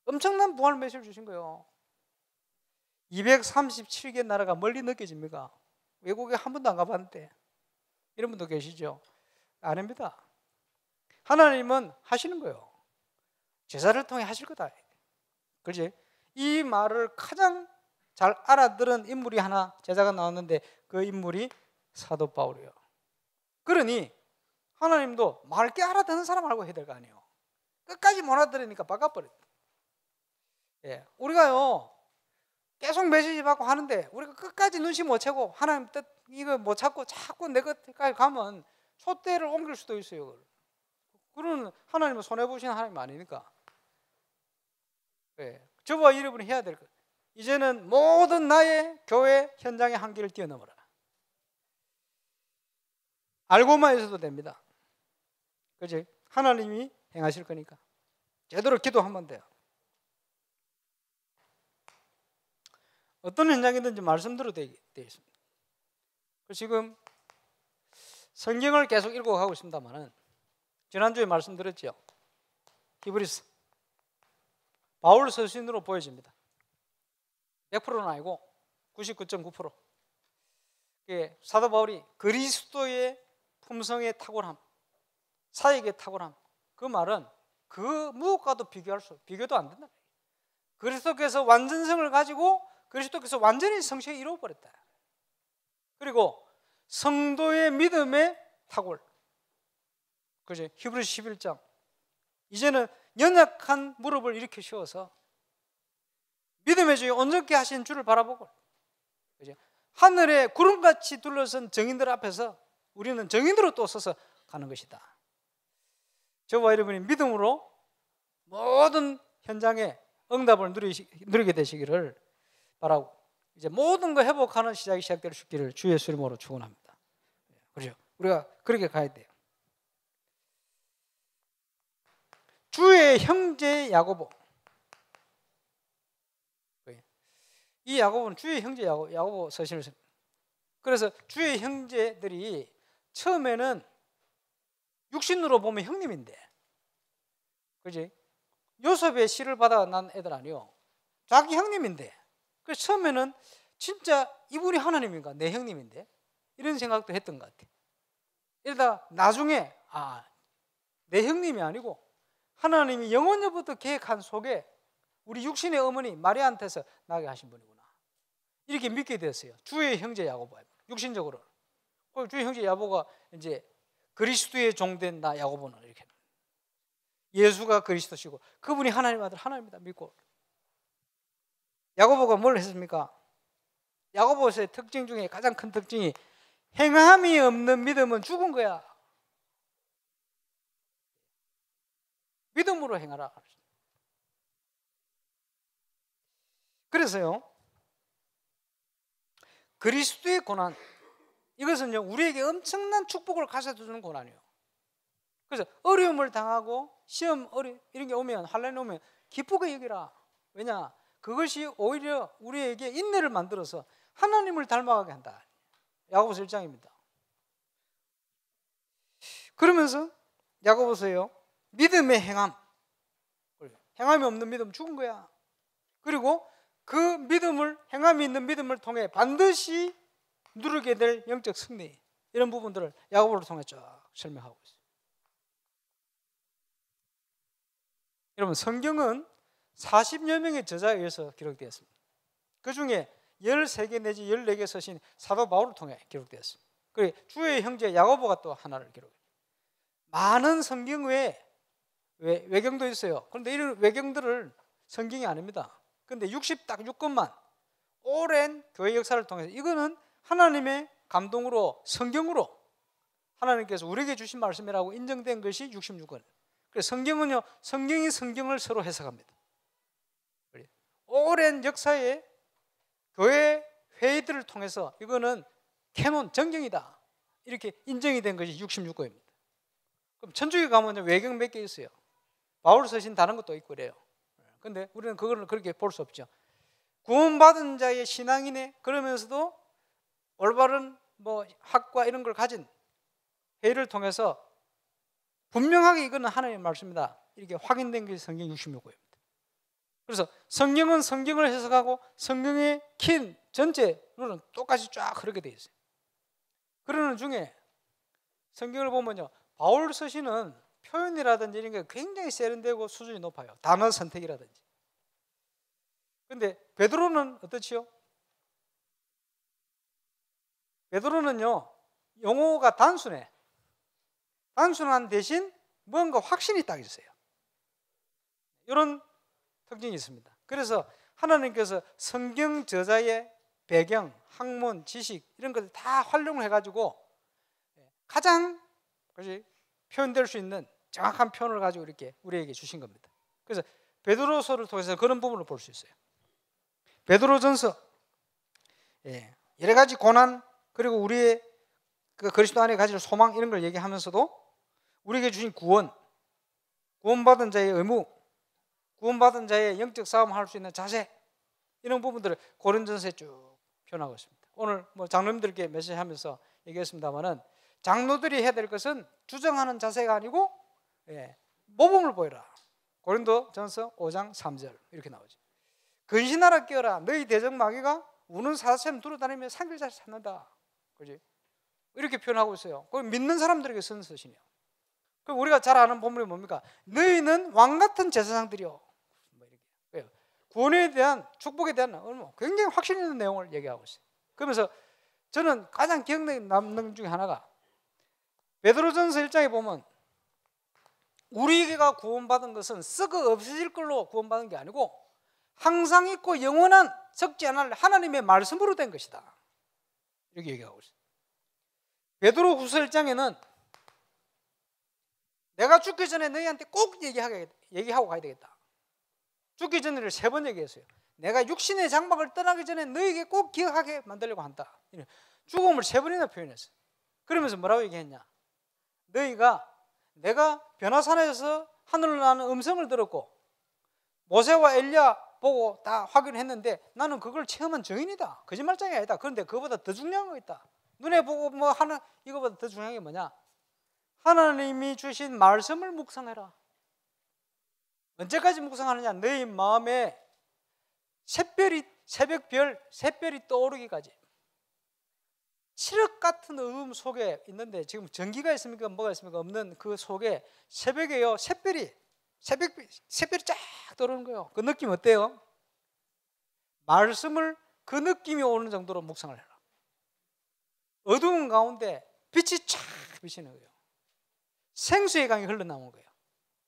엄청난 부활 메시지를 주신 거예요. 237개 나라가 멀리 느껴집니까? 외국에 한 번도 안 가봤는데. 이런 분도 계시죠? 아닙니다. 하나님은 하시는 거예요. 제자를 통해 하실 거다. 그렇지? 이 말을 가장 잘 알아들은 인물이 하나, 제자가 나왔는데 그 인물이 사도 바울이에요. 그러니 하나님도 맑게 알아듣는 사람 알고 해야 될 거 아니에요. 끝까지 못 알아들으니까 바꿔버렸다. 우리가요 계속 메시지 받고 하는데 우리가 끝까지 눈치 못 채고 하나님 뜻 이거 못 찾고 자꾸 내 것까지 가면 촛대를 옮길 수도 있어요. 그런 하나님은 손해보시는 하나님 아니니까. 저와 여러분이 해야 될 것. 이제는 모든 나의 교회 현장의 한계를 뛰어넘어라. 알고만 있어도 됩니다. 그렇지? 하나님이 행하실 거니까 제대로 기도하면 돼요. 어떤 현장이든지 말씀대로 되어 있습니다. 지금 성경을 계속 읽어가고 있습니다만은 지난주에 말씀드렸죠. 히브리서 바울 서신으로 보여집니다. 100%는 아니고 99.9%. 사도 바울이 그리스도의 품성의 탁월함, 사역의 탁월함, 그 말은 그 무엇과도 비교도 안 된다. 그리스도께서 완전성을 가지고 그리스도께서 완전히 성취에 이루어버렸다. 그리고 성도의 믿음의 탁월. 그죠? 히브리서 11장. 이제는 연약한 무릎을 일으켜 세워서 믿음의 주에 온전케 하신 주를 바라보고, 그죠? 하늘에 구름같이 둘러선 정인들 앞에서 우리는 정인으로 또 서서 가는 것이다. 저와 여러분이 믿음으로 모든 현장에 응답을 누리게 되시기를 바라고, 이제 모든 거 회복하는 시작이 시작될 수 있기를 주 예수 이름으로 축원합니다. 그렇죠? 우리가 그렇게 가야 돼요. 주의 형제 야고보. 이 야고보는 주의 형제 야고보 서신을 씁니다. 그래서 주의 형제들이 처음에는 육신으로 보면 형님인데, 그지? 요셉의 씨를 받아 난 애들 아니요, 자기 형님인데, 그래서 처음에는 진짜 이분이 하나님인가, 내 형님인데, 이런 생각도 했던 것 같아. 이러다 나중에 내 형님이 아니고 하나님이 영원전부터 계획한 속에 우리 육신의 어머니 마리아한테서 나게 하신 분이구나, 이렇게 믿게 됐어요. 주의 형제 야고보, 육신적으로. 주의 형제 야고보가 이제 그리스도의 종된 나 야고보는 이렇게, 예수가 그리스도시고 그분이 하나님 아들 하나님이다 믿고. 야고보가 뭘 했습니까? 야고보서의 특징 중에 가장 큰 특징이 행함이 없는 믿음은 죽은 거야. 믿음으로 행하라. 그래서요, 그리스도의 고난, 이것은요 우리에게 엄청난 축복을 가져다 주는 고난이에요. 그래서 어려움을 당하고 시험 이런 게 오면, 환난이 오면 기쁘게 여기라. 왜냐? 그것이 오히려 우리에게 인내를 만들어서 하나님을 닮아가게 한다. 야고보서 1장입니다. 그러면서 야고보서요, 믿음의 행함, 행함이 없는 믿음 죽은 거야. 그리고 그 믿음을, 행함이 있는 믿음을 통해 반드시 누르게 될 영적 승리, 이런 부분들을 야고보를 통해 쫙 설명하고 있어요. 여러분, 성경은 40여 명의 저자에 의해서 기록되었습니다. 그 중에 13개 내지 14개 서신 사도 바울을 통해 기록되었습니다. 그리고 주의 형제 야고보가 또 하나를 기록해요. 많은 성경 외에 외경도 있어요. 그런데 이런 외경들을 성경이 아닙니다. 그런데 66권만 오랜 교회 역사를 통해서, 이거는 하나님의 감동으로 성경으로 하나님께서 우리에게 주신 말씀이라고 인정된 것이 66권. 그래서 성경은요, 성경이 성경을 서로 해석합니다. 오랜 역사의 교회 회의들을 통해서 이거는 캐논, 정경이다, 이렇게 인정이 된 것이 66권입니다. 그럼 천주교 가면 외경 몇 개 있어요. 바울 서신 다른 것도 있고 그래요. 그런데 우리는 그거를 그렇게 볼 수 없죠. 구원받은 자의 신앙이네 그러면서도 올바른 학과 이런 걸 가진 회의를 통해서 분명하게 이거는 하나님의 말씀이다, 이렇게 확인된 것이 성경 66권입니다. 그래서 성경은 성경을 해석하고 성경의 긴 전체로는 똑같이 쫙 흐르게 되어 있어요. 그러는 중에 성경을 보면요, 바울 서신은 표현이라든지 이런 게 굉장히 세련되고 수준이 높아요. 단어 선택이라든지. 그런데 베드로는 어떻지요? 베드로는요, 용어가 단순해. 단순한 대신 뭔가 확신이 딱 있어요. 이런 특징이 있습니다. 그래서 하나님께서 성경 저자의 배경, 학문, 지식 이런 것을 다 활용을 해가지고 가장 표현될 수 있는 정확한 표현을 가지고 이렇게 우리에게 주신 겁니다. 그래서 베드로서를 통해서 그런 부분을 볼 수 있어요. 베드로전서, 여러 가지 고난, 그리고 우리의 그 그리스도 안에 가질 소망, 이런 걸 얘기하면서도 우리에게 주신 구원받은 자의 의무, 구원받은 자의 영적 싸움을 할 수 있는 자세, 이런 부분들을 고린전서에 쭉 표현하고 있습니다. 오늘 장로님들께 메시지하면서 얘기했습니다만은, 장로들이 해야 될 것은 주장하는 자세가 아니고 모범을 보여라. 고린도전서 5장 3절 이렇게 나오죠. 근신하라 깨어라 너희 대적 마귀가 우는 사자처럼 두루다니며 산길잘 찾는다. 그지? 이렇게 표현하고 있어요. 그 믿는 사람들에게 쓴 서신이에요. 그럼 우리가 잘 아는 본문이 뭡니까? 너희는 왕 같은 제사장들이요. 뭐 이렇게. 구원에 대한 축복에 대한 굉장히 확신 있는 내용을 얘기하고 있어요. 그러면서 저는 가장 기억에 남는 중에 하나가 베드로전서 1장에 보면 우리가 구원받은 것은 썩어 없어질 걸로 구원받은 게 아니고 항상 있고 영원한 적지 않을 하나님의 말씀으로 된 것이다. 이렇게 얘기하고 있어요. 베드로후서 1장에는 내가 죽기 전에 너희한테 꼭 얘기하고 가야 되겠다. 죽기 전에를 3번 얘기했어요. 내가 육신의 장막을 떠나기 전에 너희에게 꼭 기억하게 만들려고 한다. 죽음을 3번이나 표현했어요. 그러면서 뭐라고 얘기했냐? 너희가 내가 변화산에서 하늘로 나는 음성을 들었고 모세와 엘리야 보고 다 확인했는데 나는 그걸 체험한 증인이다. 거짓말장이 아니다. 그런데 그거보다 더 중요한 거 있다. 눈에 보고 뭐 하나 이거보다 더 중요한 게 뭐냐? 하나님이 주신 말씀을 묵상해라. 언제까지 묵상하느냐? 너희 마음에 새벽별 샛별이 떠오르기까지. 칠흑 같은 어둠 속에 있는데 지금 전기가 있습니까? 뭐가 있습니까? 없는 그 속에 새벽에요 샛별이 쫙 떠오르는 거예요. 그 느낌 어때요? 말씀을 그 느낌이 오는 정도로 묵상을 해라. 어두운 가운데 빛이 쫙 비치는 거예요. 생수의 강이 흘러나오는 거예요.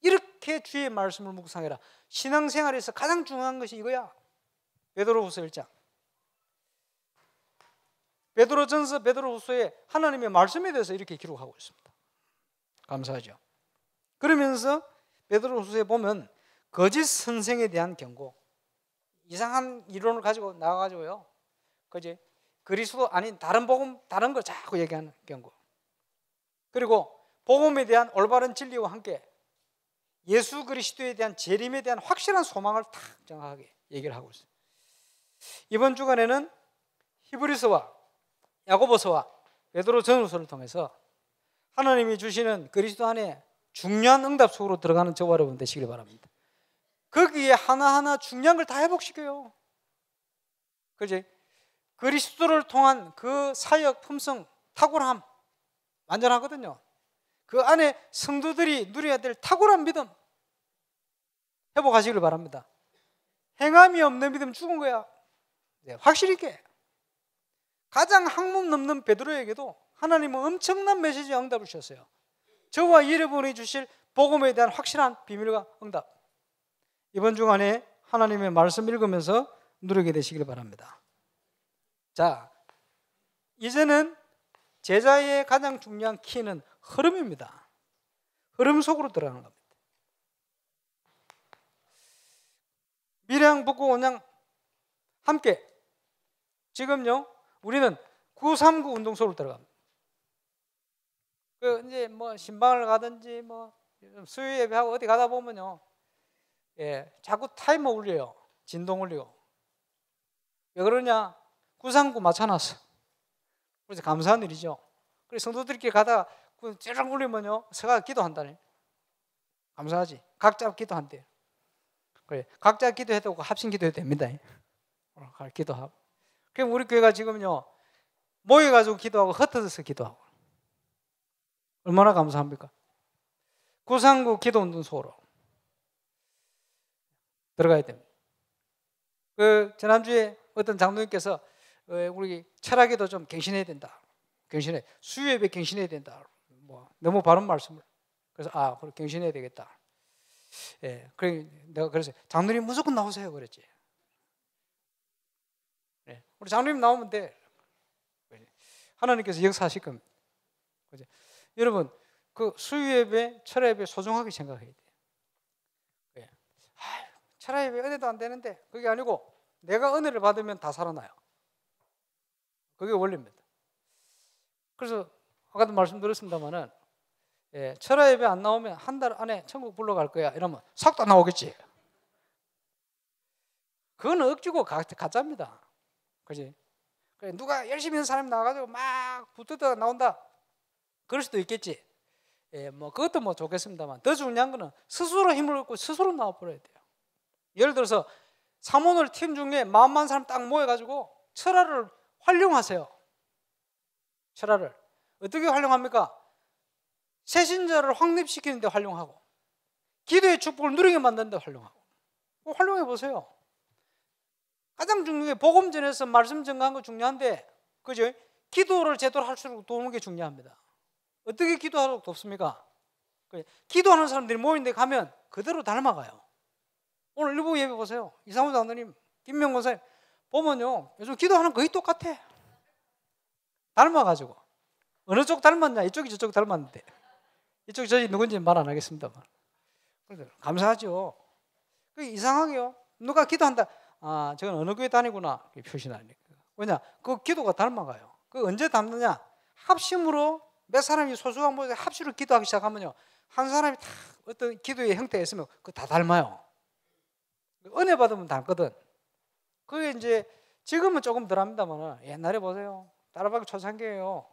이렇게 주의 말씀을 묵상해라. 신앙생활에서 가장 중요한 것이 이거야. 베드로후서 1장. 베드로전서, 베드로후서에 하나님의 말씀에 대해서 이렇게 기록하고 있습니다. 감사하죠. 그러면서 베드로후서에 보면 거짓 선생에 대한 경고, 이상한 이론을 가지고 나와가지고요, 그지? 그리스도 아닌 다른 복음, 다른 걸 자꾸 얘기하는 경고. 그리고 복음에 대한 올바른 진리와 함께 예수 그리스도에 대한 재림에 대한 확실한 소망을 탁 정확하게 얘기를 하고 있어요. 이번 주간에는 히브리서와 야고보서와 베드로 전후서를 통해서 하나님이 주시는 그리스도 안에 중요한 응답 속으로 들어가는 저와 여러분 되시길 바랍니다. 거기에 하나하나 중요한 걸 다 회복시켜요. 그지? 그리스도를 통한 그 사역, 품성, 탁월함 완전하거든요. 그 안에 성도들이 누려야 될 탁월한 믿음 회복하시길 바랍니다. 행함이 없는 믿음 죽은 거야. 네, 확실히 있게. 가장 학문 넘는 베드로에게도 하나님은 엄청난 메시지의 응답을 주셨어요. 저와 여러분이 주실 복음에 대한 확실한 비밀과 응답. 이번 주간에 하나님의 말씀 읽으면서 누리게 되시길 바랍니다. 자, 이제는 제자의 가장 중요한 키는 흐름입니다. 흐름 속으로 들어가는 겁니다. 밀양, 북구, 온양 함께 지금요 우리는 939 운동 속으로 들어갑니다. 그 이제 뭐 신방을 가든지 뭐 수요 예배하고 어디 가다 보면요, 자꾸 타이머 울려요. 진동 울리고. 왜 그러냐? 939 맞춰놨어. 그래서 감사한 일이죠. 그래서 성도들끼리 가다가 찌르륵 울리면요, 서가 기도한다네. 감사하지. 각자 기도한대. 그래, 각자 기도해도 합심 기도해도 됩니다. 기도하고. 그럼 우리 교회가 지금요 모여가지고 기도하고 흩어져서 기도하고. 얼마나 감사합니까? 939 기도운동 소로 들어가야 됩니다. 그 지난주에 어떤 장로님께서 우리 철학에도 좀 갱신해야 된다. 수요예배 갱신해야 된다. 뭐 너무 바른 말씀을. 그래서 그래 갱신해야 되겠다. 그래 내가 그래서 장로님 무조건 나오세요 그랬지. 우리 장로님 나오면 돼. 하나님께서 역사하실 겁니다. 그죠? 여러분 그 수요예배, 철야예배 소중하게 생각해야 돼요. 철야예배 은혜도 안 되는데 그게 아니고 내가 은혜를 받으면 다 살아나요. 그게 원리입니다. 그래서 아까도 말씀드렸습니다만은 철야예배 안 나오면 한 달 안에 천국 불러갈 거야 이러면 싹 다 나오겠지. 그건 억지고 가짜입니다. 그지? 그래, 누가 열심히 하는 사람이 나와가지고 막 붙들다가 나온다. 그럴 수도 있겠지. 예, 뭐 그것도 뭐 좋겠습니다만 더 중요한 거는 스스로 힘을 얻고 스스로 나와버려야 돼요. 예를 들어서 사모늘 팀 중에 40,000 사람 딱 모여가지고 철화를 활용하세요. 철화를 어떻게 활용합니까? 새신자를 확립시키는 데 활용하고 기도의 축복을 누리게 만드는 데 활용하고 활용해 보세요. 가장 중요한 게 복음 전에서 말씀 전가한 거 중요한데 그죠? 기도를 제대로 할수록 도우는 게 중요합니다. 어떻게 기도하도록 돕습니까? 기도하는 사람들이 모인 데 가면 그대로 닮아가요. 오늘 일부 예배 보세요. 이상호 장로님, 김명 권사님 보면요 요즘 기도하는 거의 똑같아. 닮아가지고 어느 쪽 닮았냐? 이쪽이 저쪽 닮았는데 이쪽이 저기 누군지 말 안 하겠습니다만 감사하죠. 이상하게요 누가 기도한다 아 저건 어느 교회 다니구나 표시나니까. 왜냐? 그 기도가 닮아가요. 그 언제 닮느냐? 합심으로 몇 사람이 소수가 모여서 합심으로 기도하기 시작하면요 한 사람이 다 어떤 기도의 형태가 있으면 그거 다 닮아요. 은혜 받으면 닮거든. 그게 이제 지금은 조금 덜합니다만 옛날에 보세요. 따라박이 초창기예요.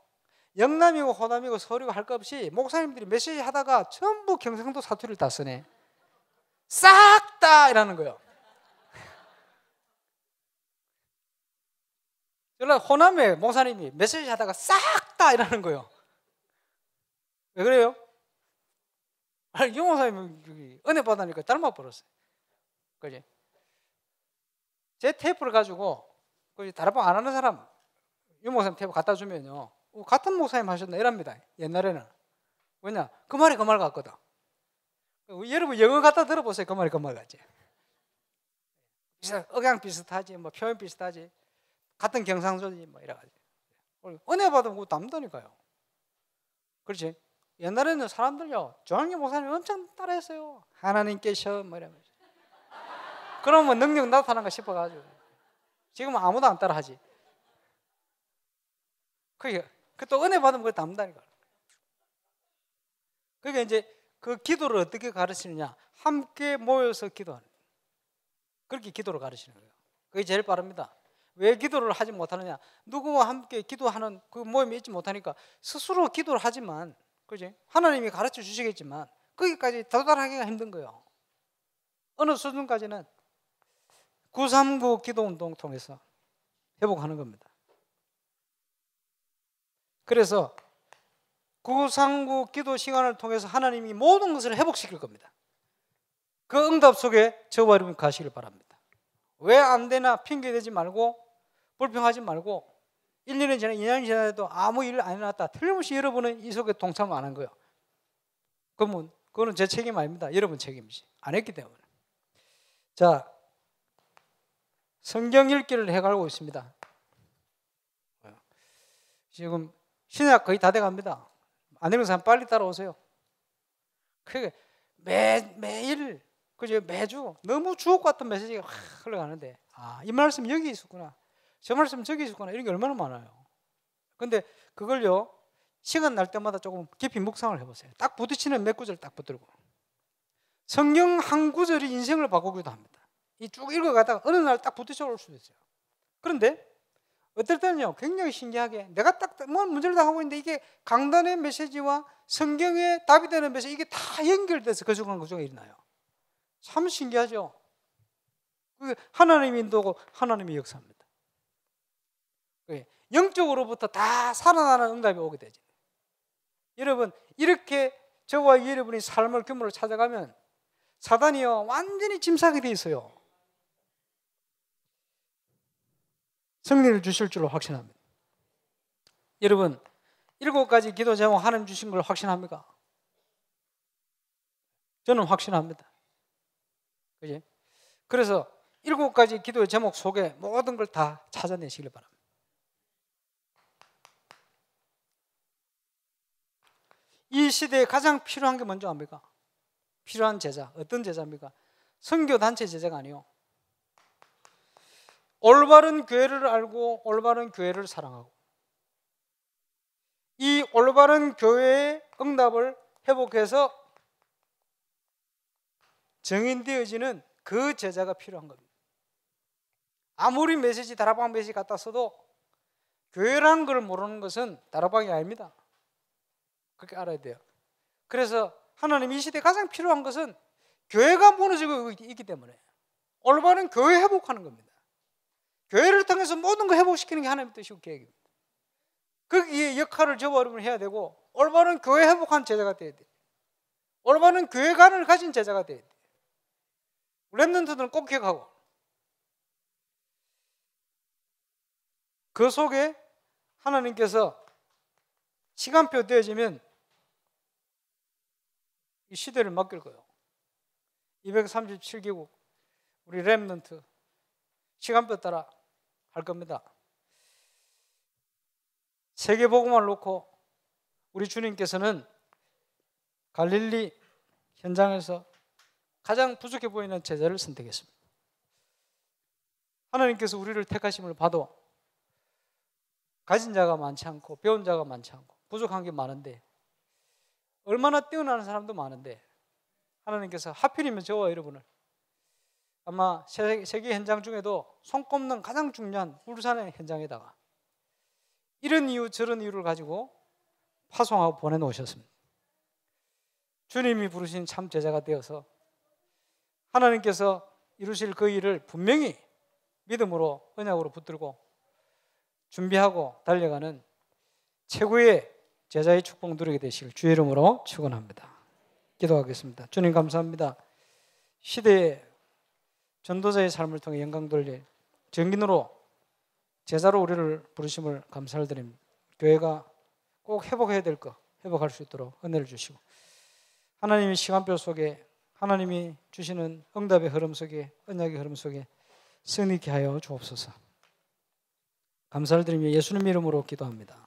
영남이고 호남이고 서류고 할 것 없이 목사님들이 메시지 하다가 전부 경상도 사투리를 다 쓰네. 싹 다 이라는 거예요. 연락 호남에 목사님이 메시지 하다가 싹 다 이라는 거예요. 왜 그래요? 아니, 이 목사님은 은혜 받으니까 닮아버렸어요. 그지? 제 테이프를 가지고 다락방 안 하는 사람 이 목사님 테이프 갖다 주면요 같은 목사님 하셨나 이랍니다. 옛날에는. 왜냐? 그 말이 그 말 같거든. 여러분 영어 갖다 들어보세요. 그 말이 그 말 같지. 억양 비슷하지 뭐 표현 비슷하지 같은 경상도지 뭐 이래가지고 은혜 받으면 그거 남다니까요. 그렇지? 옛날에는 사람들요 조항기 목사님 엄청 따라했어요. 하나님께서 뭐 이러면서 그러면 능력 나타난가 싶어가지고 지금은 아무도 안 따라하지. 그게 또 은혜 받으면 그게 남다니까. 그러니까 이제 그 기도를 어떻게 가르치느냐? 함께 모여서 기도하는. 그렇게 기도를 가르치는 거예요. 그게 제일 빠릅니다. 왜 기도를 하지 못하느냐? 누구와 함께 기도하는 그 모임이 있지 못하니까 스스로 기도를 하지만, 그지? 하나님이 가르쳐 주시겠지만 거기까지 도달하기가 힘든 거예요. 어느 수준까지는 939 기도 운동 통해서 회복하는 겁니다. 그래서 939 기도 시간을 통해서 하나님이 모든 것을 회복시킬 겁니다. 그 응답 속에 저와 여러분 가시길 바랍니다. 왜 안 되나 핑계대지 말고 불평하지 말고 1년이 지나 2년이 지나도 아무 일 안 해놨다. 틀림없이 여러분은 이 속에 동참을 안 한 거예요. 그러면 그거는 제 책임 아닙니다. 여러분 책임이지. 안 했기 때문에. 자, 성경 읽기를 해가고 있습니다. 지금 신약 거의 다 돼갑니다. 안 읽는 사람 빨리 따라오세요. 그게 매일 그죠? 매주 너무 주옥 같은 메시지가 확 흘러가는데 이 말씀 여기 있었구나, 저 말씀 저기 있었구나, 이런 게 얼마나 많아요. 근데 그걸요 시간 날 때마다 조금 깊이 묵상을 해보세요. 딱 부딪히는 몇 구절 딱 붙들고. 성경 한 구절이 인생을 바꾸기도 합니다. 이 쭉 읽어가다가 어느 날 딱 부딪혀 올 수도 있어요. 그런데 어떨 때는요 굉장히 신기하게 내가 딱 뭐 문제를 다 하고 있는데 이게 강단의 메시지와 성경에 답이 되는 메시지 이게 다 연결돼서 그 중에 일어나요. 참 신기하죠. 그게 하나님이 인도고 하나님이 역사합니다. 영적으로부터 다 살아나는 응답이 오게 되죠. 여러분 이렇게 저와 여러분이 삶의 규모를 찾아가면 사단이요 완전히 짐싸게 돼 있어요. 승리를 주실 줄로 확신합니다. 여러분 7가지 기도 제목 하나님 주신 걸 확신합니까? 저는 확신합니다. 그지? 그래서 7가지 기도의 제목 속에 모든 걸 다 찾아내시길 바랍니다. 이 시대에 가장 필요한 게 뭔지 압니까? 필요한 제자, 어떤 제자입니까? 선교단체 제자가 아니요 올바른 교회를 알고 올바른 교회를 사랑하고 이 올바른 교회의 응답을 회복해서 정인되어지는 그 제자가 필요한 겁니다. 아무리 메시지 다락방 메시지 갖다 써도 교회라는 걸 모르는 것은 다락방이 아닙니다. 그렇게 알아야 돼요. 그래서 하나님 이 시대에 가장 필요한 것은 교회가 무너지고 있기 때문에 올바른 교회 회복하는 겁니다. 교회를 통해서 모든 걸 회복시키는 게 하나님의 뜻이고 계획입니다. 거기에 역할을 저와 여러분이 해야 되고 올바른 교회 회복한 제자가 되어야 돼요. 올바른 교회관을 가진 제자가 되어야 돼요. 렘넌트들은 꼭 기억하고 그 속에 하나님께서 시간표 되어지면 이 시대를 맡길 거예요. 237개국 우리 렘넌트 시간표 따라 할 겁니다. 세계복음을 놓고 우리 주님께서는 갈릴리 현장에서 가장 부족해 보이는 제자를 선택했습니다. 하나님께서 우리를 택하심을 봐도 가진 자가 많지 않고 배운 자가 많지 않고 부족한 게 많은데 얼마나 뛰어나는 사람도 많은데 하나님께서 하필이면 저와 여러분을 아마 세계 현장 중에도 손꼽는 가장 중요한 울산의 현장에다가 이런 이유 저런 이유를 가지고 파송하고 보내놓으셨습니다. 주님이 부르신 참 제자가 되어서 하나님께서 이루실 그 일을 분명히 믿음으로 언약으로 붙들고 준비하고 달려가는 최고의 제자의 축복 누리게 되시길 주의 이름으로 축원합니다. 기도하겠습니다. 주님 감사합니다. 시대의 전도자의 삶을 통해 영광 돌릴 정인으로 제자로 우리를 부르심을 감사를 드립니다. 교회가 꼭 회복해야 될 것 회복할 수 있도록 은혜를 주시고 하나님의 시간표 속에 하나님이 주시는 응답의 흐름 속에 언약의 흐름 속에 승리케 하여 주옵소서. 감사를 드리며 예수님 이름으로 기도합니다.